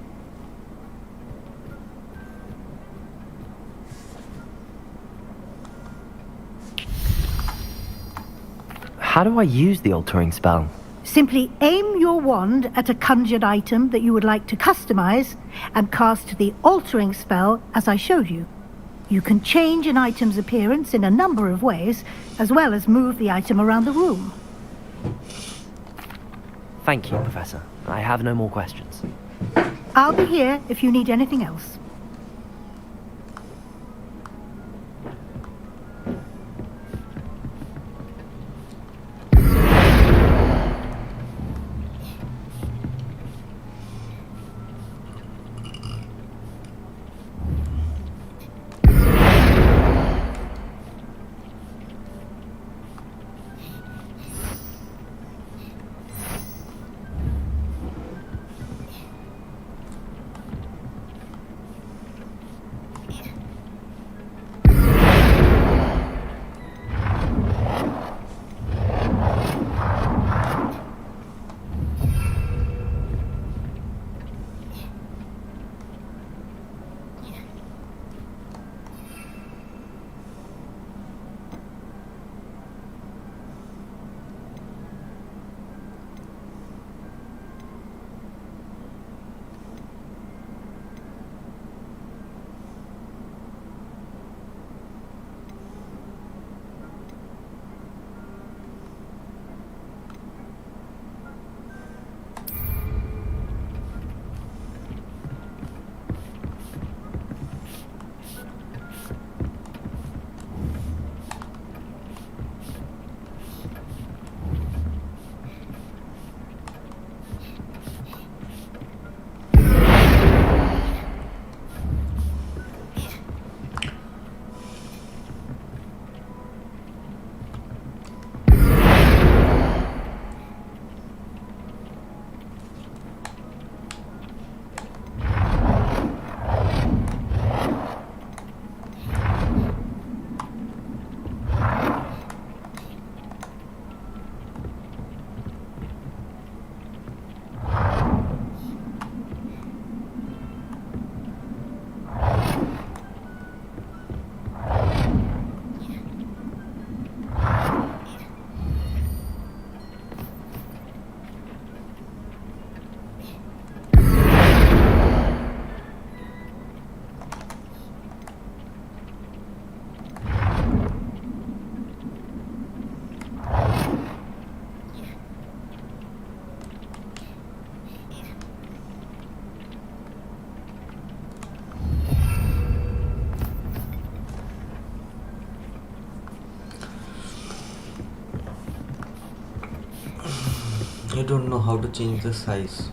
How do I use the altering spell? Simply aim your wand at a conjured item that you would like to customize and cast the altering spell as I showed you. You can change an item's appearance in a number of ways, as well as move the item around the room. Thank you, Professor. I have no more questions. I'll be here if you need anything else. I don't know how to change the size.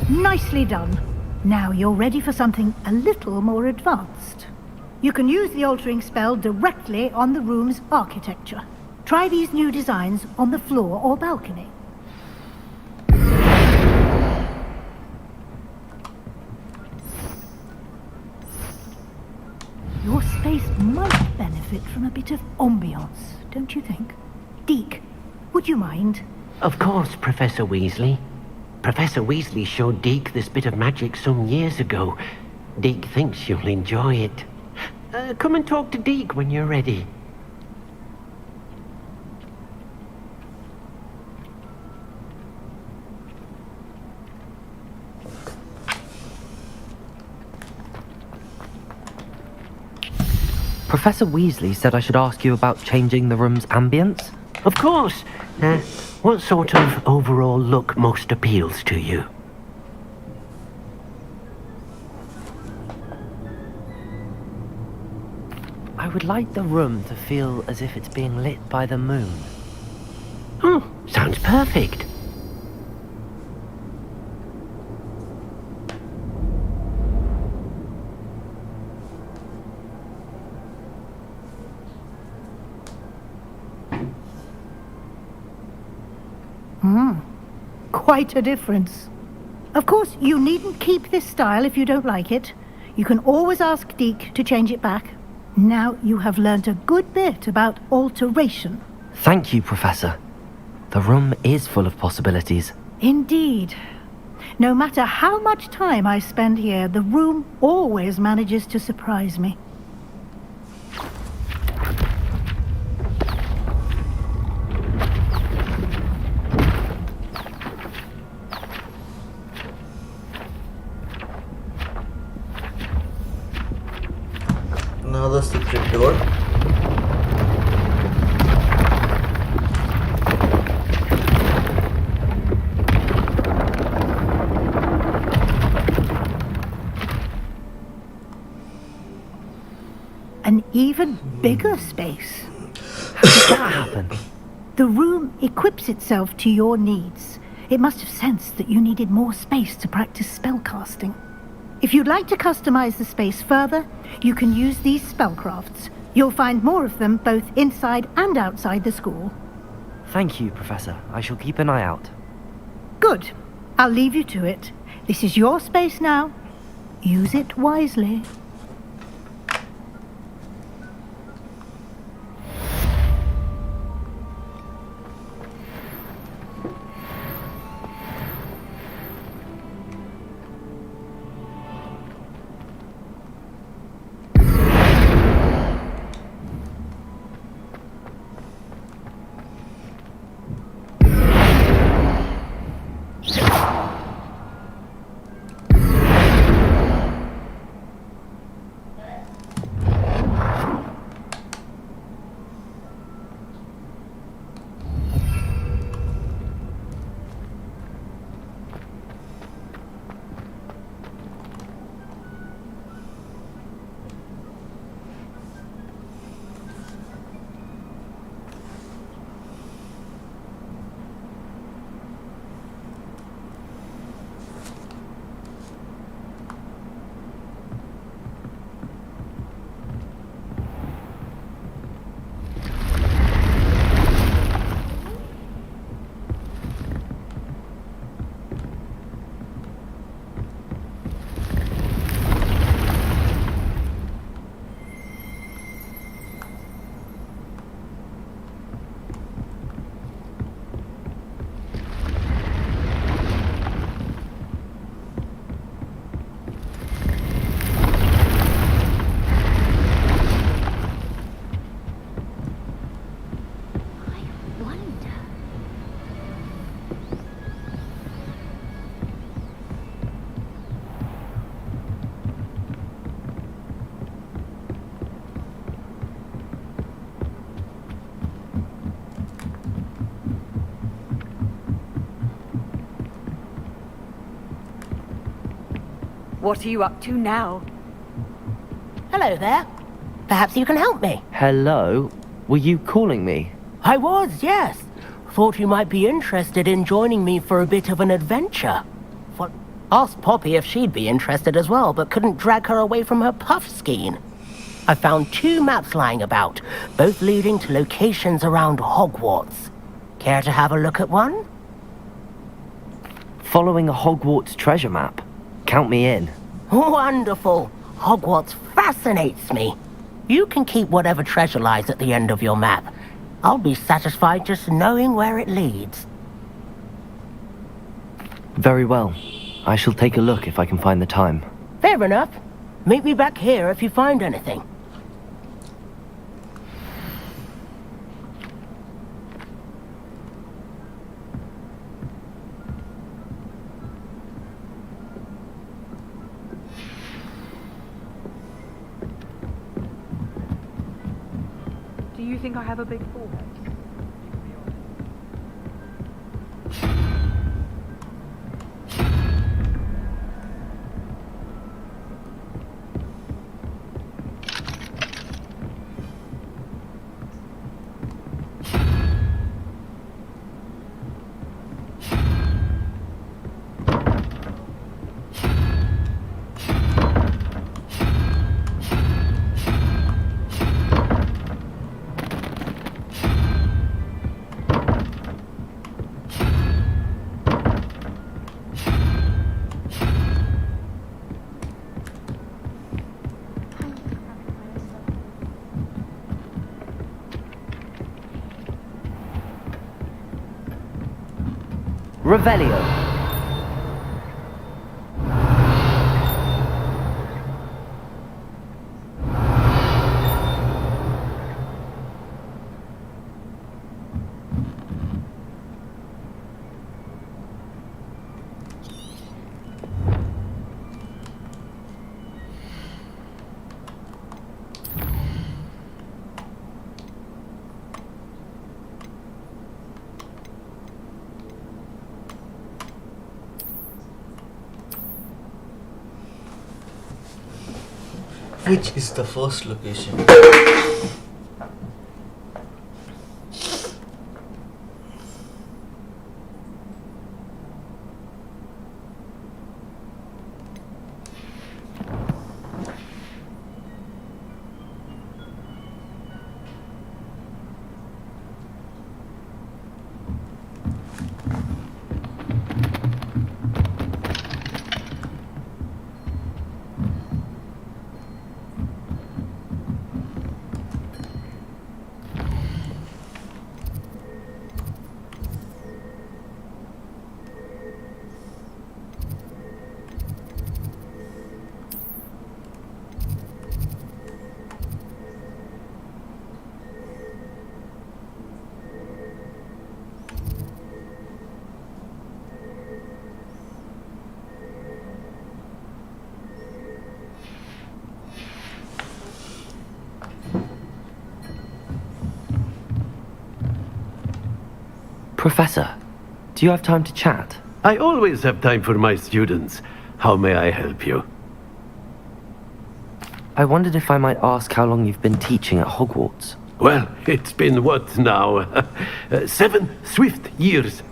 Nicely done. Now you're ready for something a little more advanced. You can use the altering spell directly on the room's architecture. Try these new designs on the floor or balcony. space might benefit from a bit of ambiance, don't you think? Deke, would you mind? Of course, Professor Weasley. Professor Weasley showed Deke this bit of magic some years ago. Deke thinks you'll enjoy it. Come and talk to Deke when you're ready. Professor Weasley said I should ask you about changing the room's ambience? Of course. What sort of overall look most appeals to you? I would like the room to feel as if it's being lit by the moon. Oh, sounds perfect. Quite a difference. Of course, you needn't keep this style if you don't like it. You can always ask Deke to change it back. Now you have learnt a good bit about alteration. Thank you, Professor. The room is full of possibilities. Indeed. No matter how much time I spend here, the room always manages to surprise me. Another secret door. An even bigger space. How did that happen? The room equips itself to your needs. It must have sensed that you needed more space to practice spellcasting. If you'd like to customize the space further, you can use these spellcrafts. You'll find more of them both inside and outside the school. Thank you, Professor. I shall keep an eye out. Good. I'll leave you to it. This is your space now. Use it wisely. What are you up to now? Hello there. Perhaps you can help me. Hello? Were you calling me? I was, yes. Thought you might be interested in joining me for a bit of an adventure. Well, asked Poppy if she'd be interested as well, but couldn't drag her away from her puff skein. I found 2 maps lying about, both leading to locations around Hogwarts. Care to have a look at one? Following a Hogwarts treasure map. Count me in. Wonderful. Hogwarts fascinates me. You can keep whatever treasure lies at the end of your map. I'll be satisfied just knowing where it leads. Very well. I shall take a look if I can find the time. Fair enough. Meet me back here if you find anything. Do you think I have a big forehead? Revelio. Which is the first location? Professor, do you have time to chat? I always have time for my students. How may I help you? I wondered if I might ask how long you've been teaching at Hogwarts. Well, it's been what now? 7 swift years.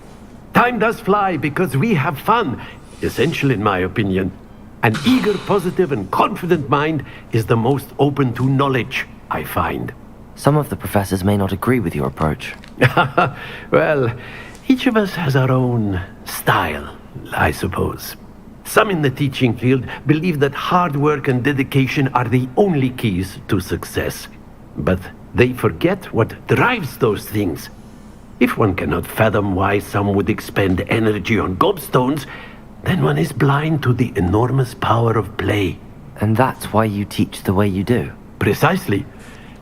Time does fly because we have fun. Essential in my opinion. An eager, positive and confident mind is the most open to knowledge, I find. Some of the professors may not agree with your approach. Well, each of us has our own style, I suppose. Some in the teaching field believe that hard work and dedication are the only keys to success. But they forget what drives those things. If one cannot fathom why some would expend energy on gobstones, then one is blind to the enormous power of play. And that's why you teach the way you do? Precisely.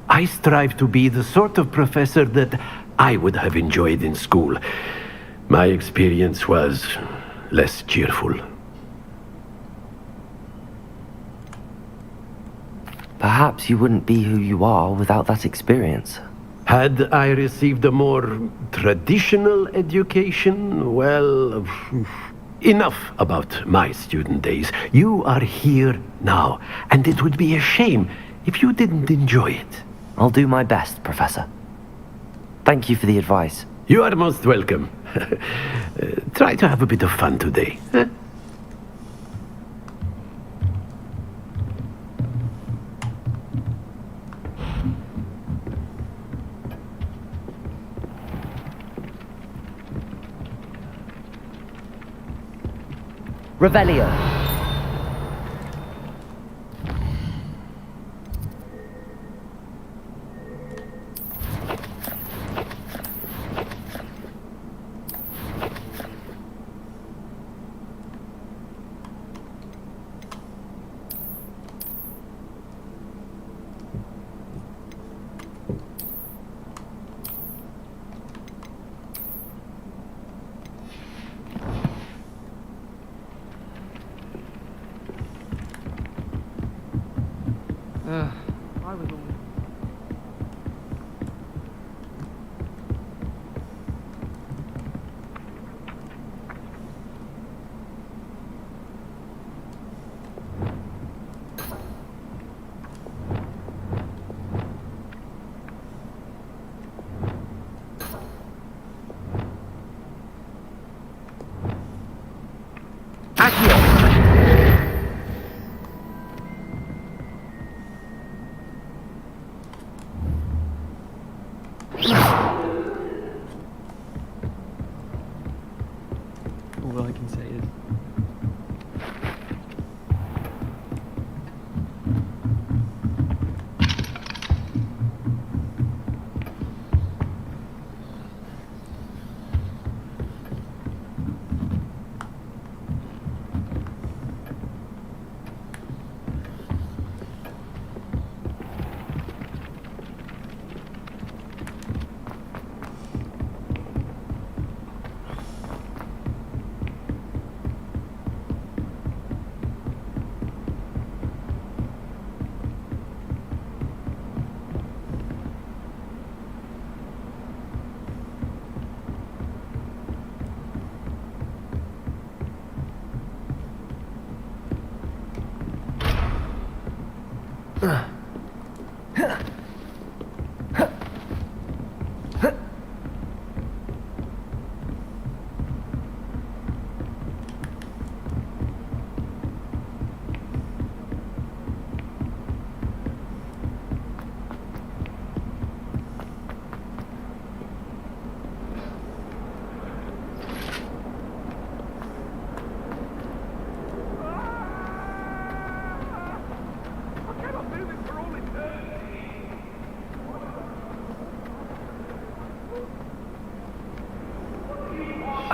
I strive to be the sort of professor that I would have enjoyed in school. My experience was less cheerful. Perhaps you wouldn't be who you are without that experience. Had I received a more traditional education, well, enough about my student days. You are here now, and it would be a shame if you didn't enjoy it. I'll do my best, Professor. Thank you for the advice. You are most welcome. Try to have a bit of fun today. Revelio. I was all... All I can say is...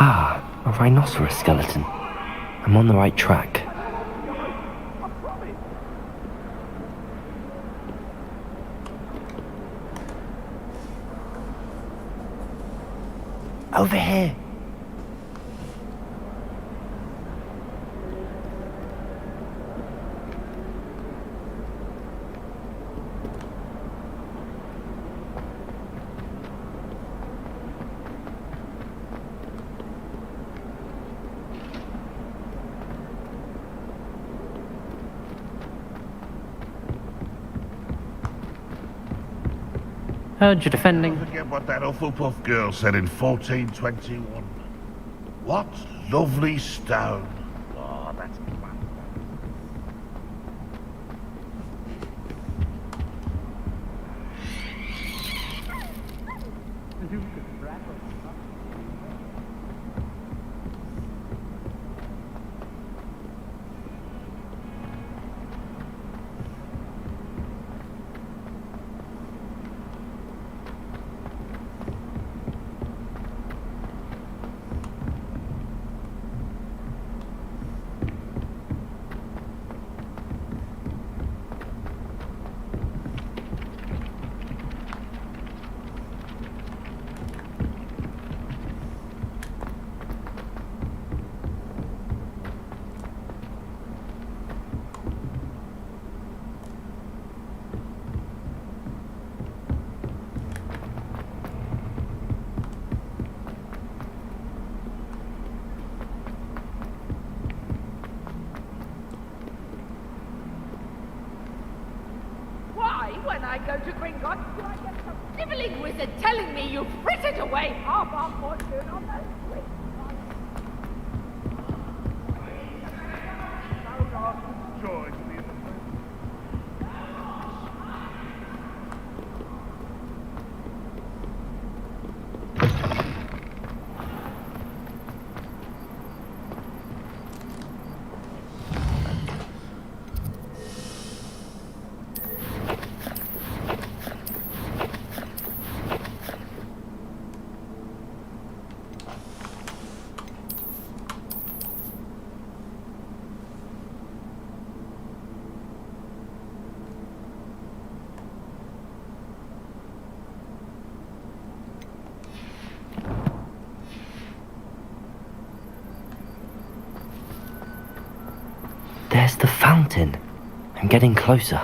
Ah, a rhinoceros skeleton. I'm on the right track. Over here. Heard you're defending. Don't forget what that Hufflepuff girl said in 1421. What lovely stone. Oh, that's When I go to Gringotts, do I get some snivelling wizard telling me you frittered away half our fortune on those sweet joy to be in the There's the fountain. I'm getting closer.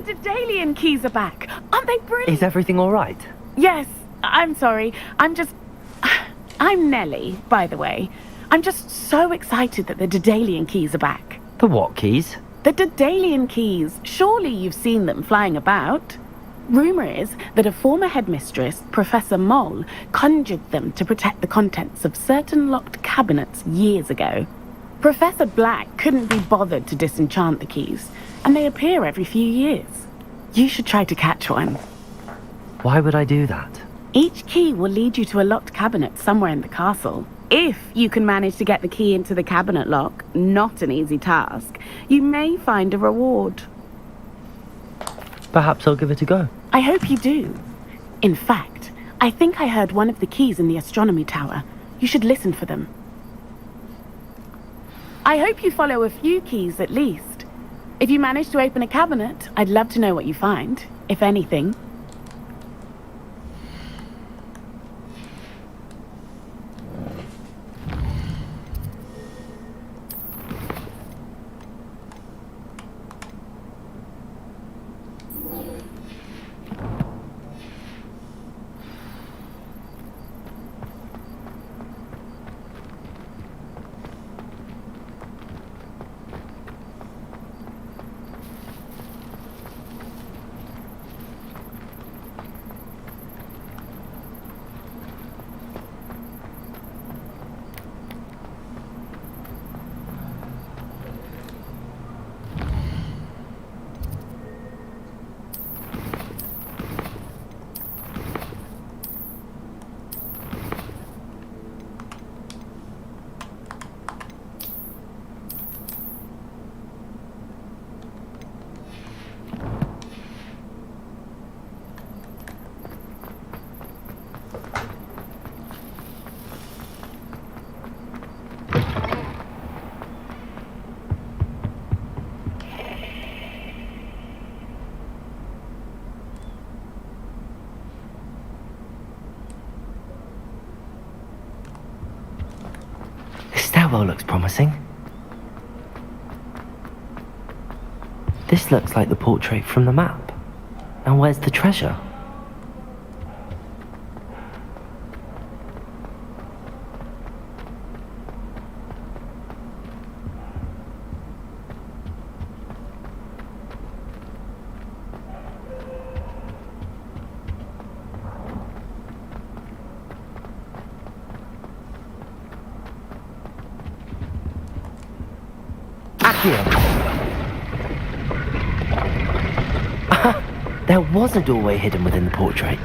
Daedalian keys are back. Aren't they brilliant? Is everything all right? Yes, I'm sorry. I'm Nellie, by the way. I'm just so excited that the Daedalian keys are back. The what keys? The Daedalian keys. Surely you've seen them flying about. Rumour is that a former headmistress, Professor Moll, conjured them to protect the contents of certain locked cabinets years ago. Professor Black couldn't be bothered to disenchant the keys, and they appear every few years. You should try to catch one. Why would I do that? Each key will lead you to a locked cabinet somewhere in the castle. If you can manage to get the key into the cabinet lock, not an easy task, you may find a reward. Perhaps I'll give it a go. I hope you do. In fact, I think I heard one of the keys in the astronomy tower. You should listen for them. I hope you follow a few keys at least. If you manage to open a cabinet, I'd love to know what you find, if anything. Stairwell looks promising. This looks like the portrait from the map. Now where's the treasure? There was a doorway hidden within the portrait.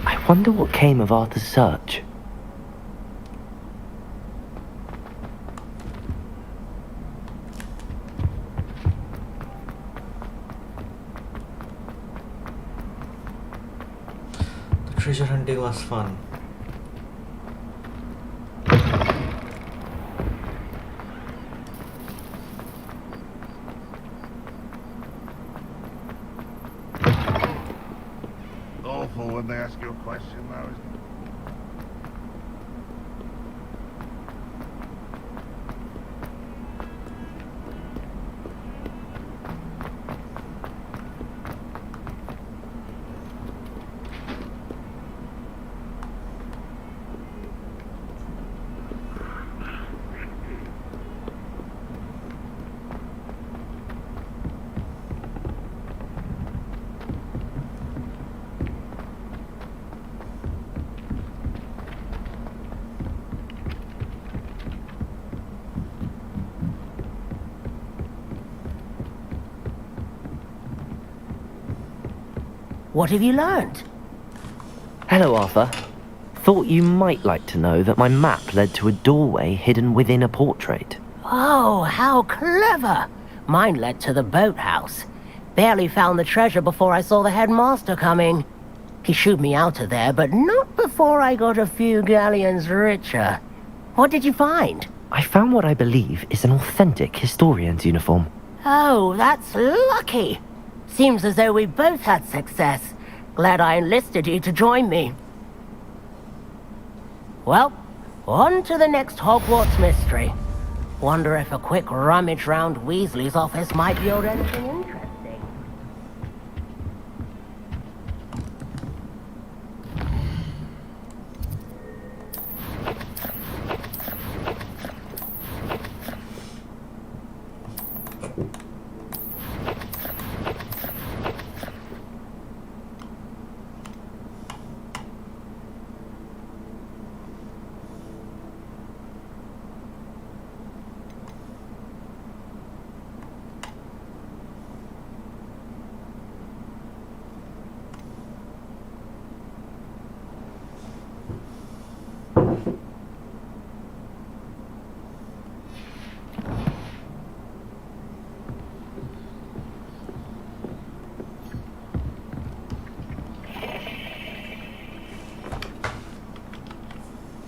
I wonder what came of Arthur's search. The treasure hunting was fun. When they ask you a question, I was... What have you learned? Hello, Arthur. Thought you might like to know that my map led to a doorway hidden within a portrait. Oh, how clever! Mine led to the boathouse. Barely found the treasure before I saw the headmaster coming. He shooed me out of there, but not before I got a few galleons richer. What did you find? I found what I believe is an authentic historian's uniform. Oh, that's lucky. Seems as though we both had success. Glad I enlisted you to join me. Well, on to the next Hogwarts mystery. Wonder if a quick rummage round Weasley's office might be of anything interesting.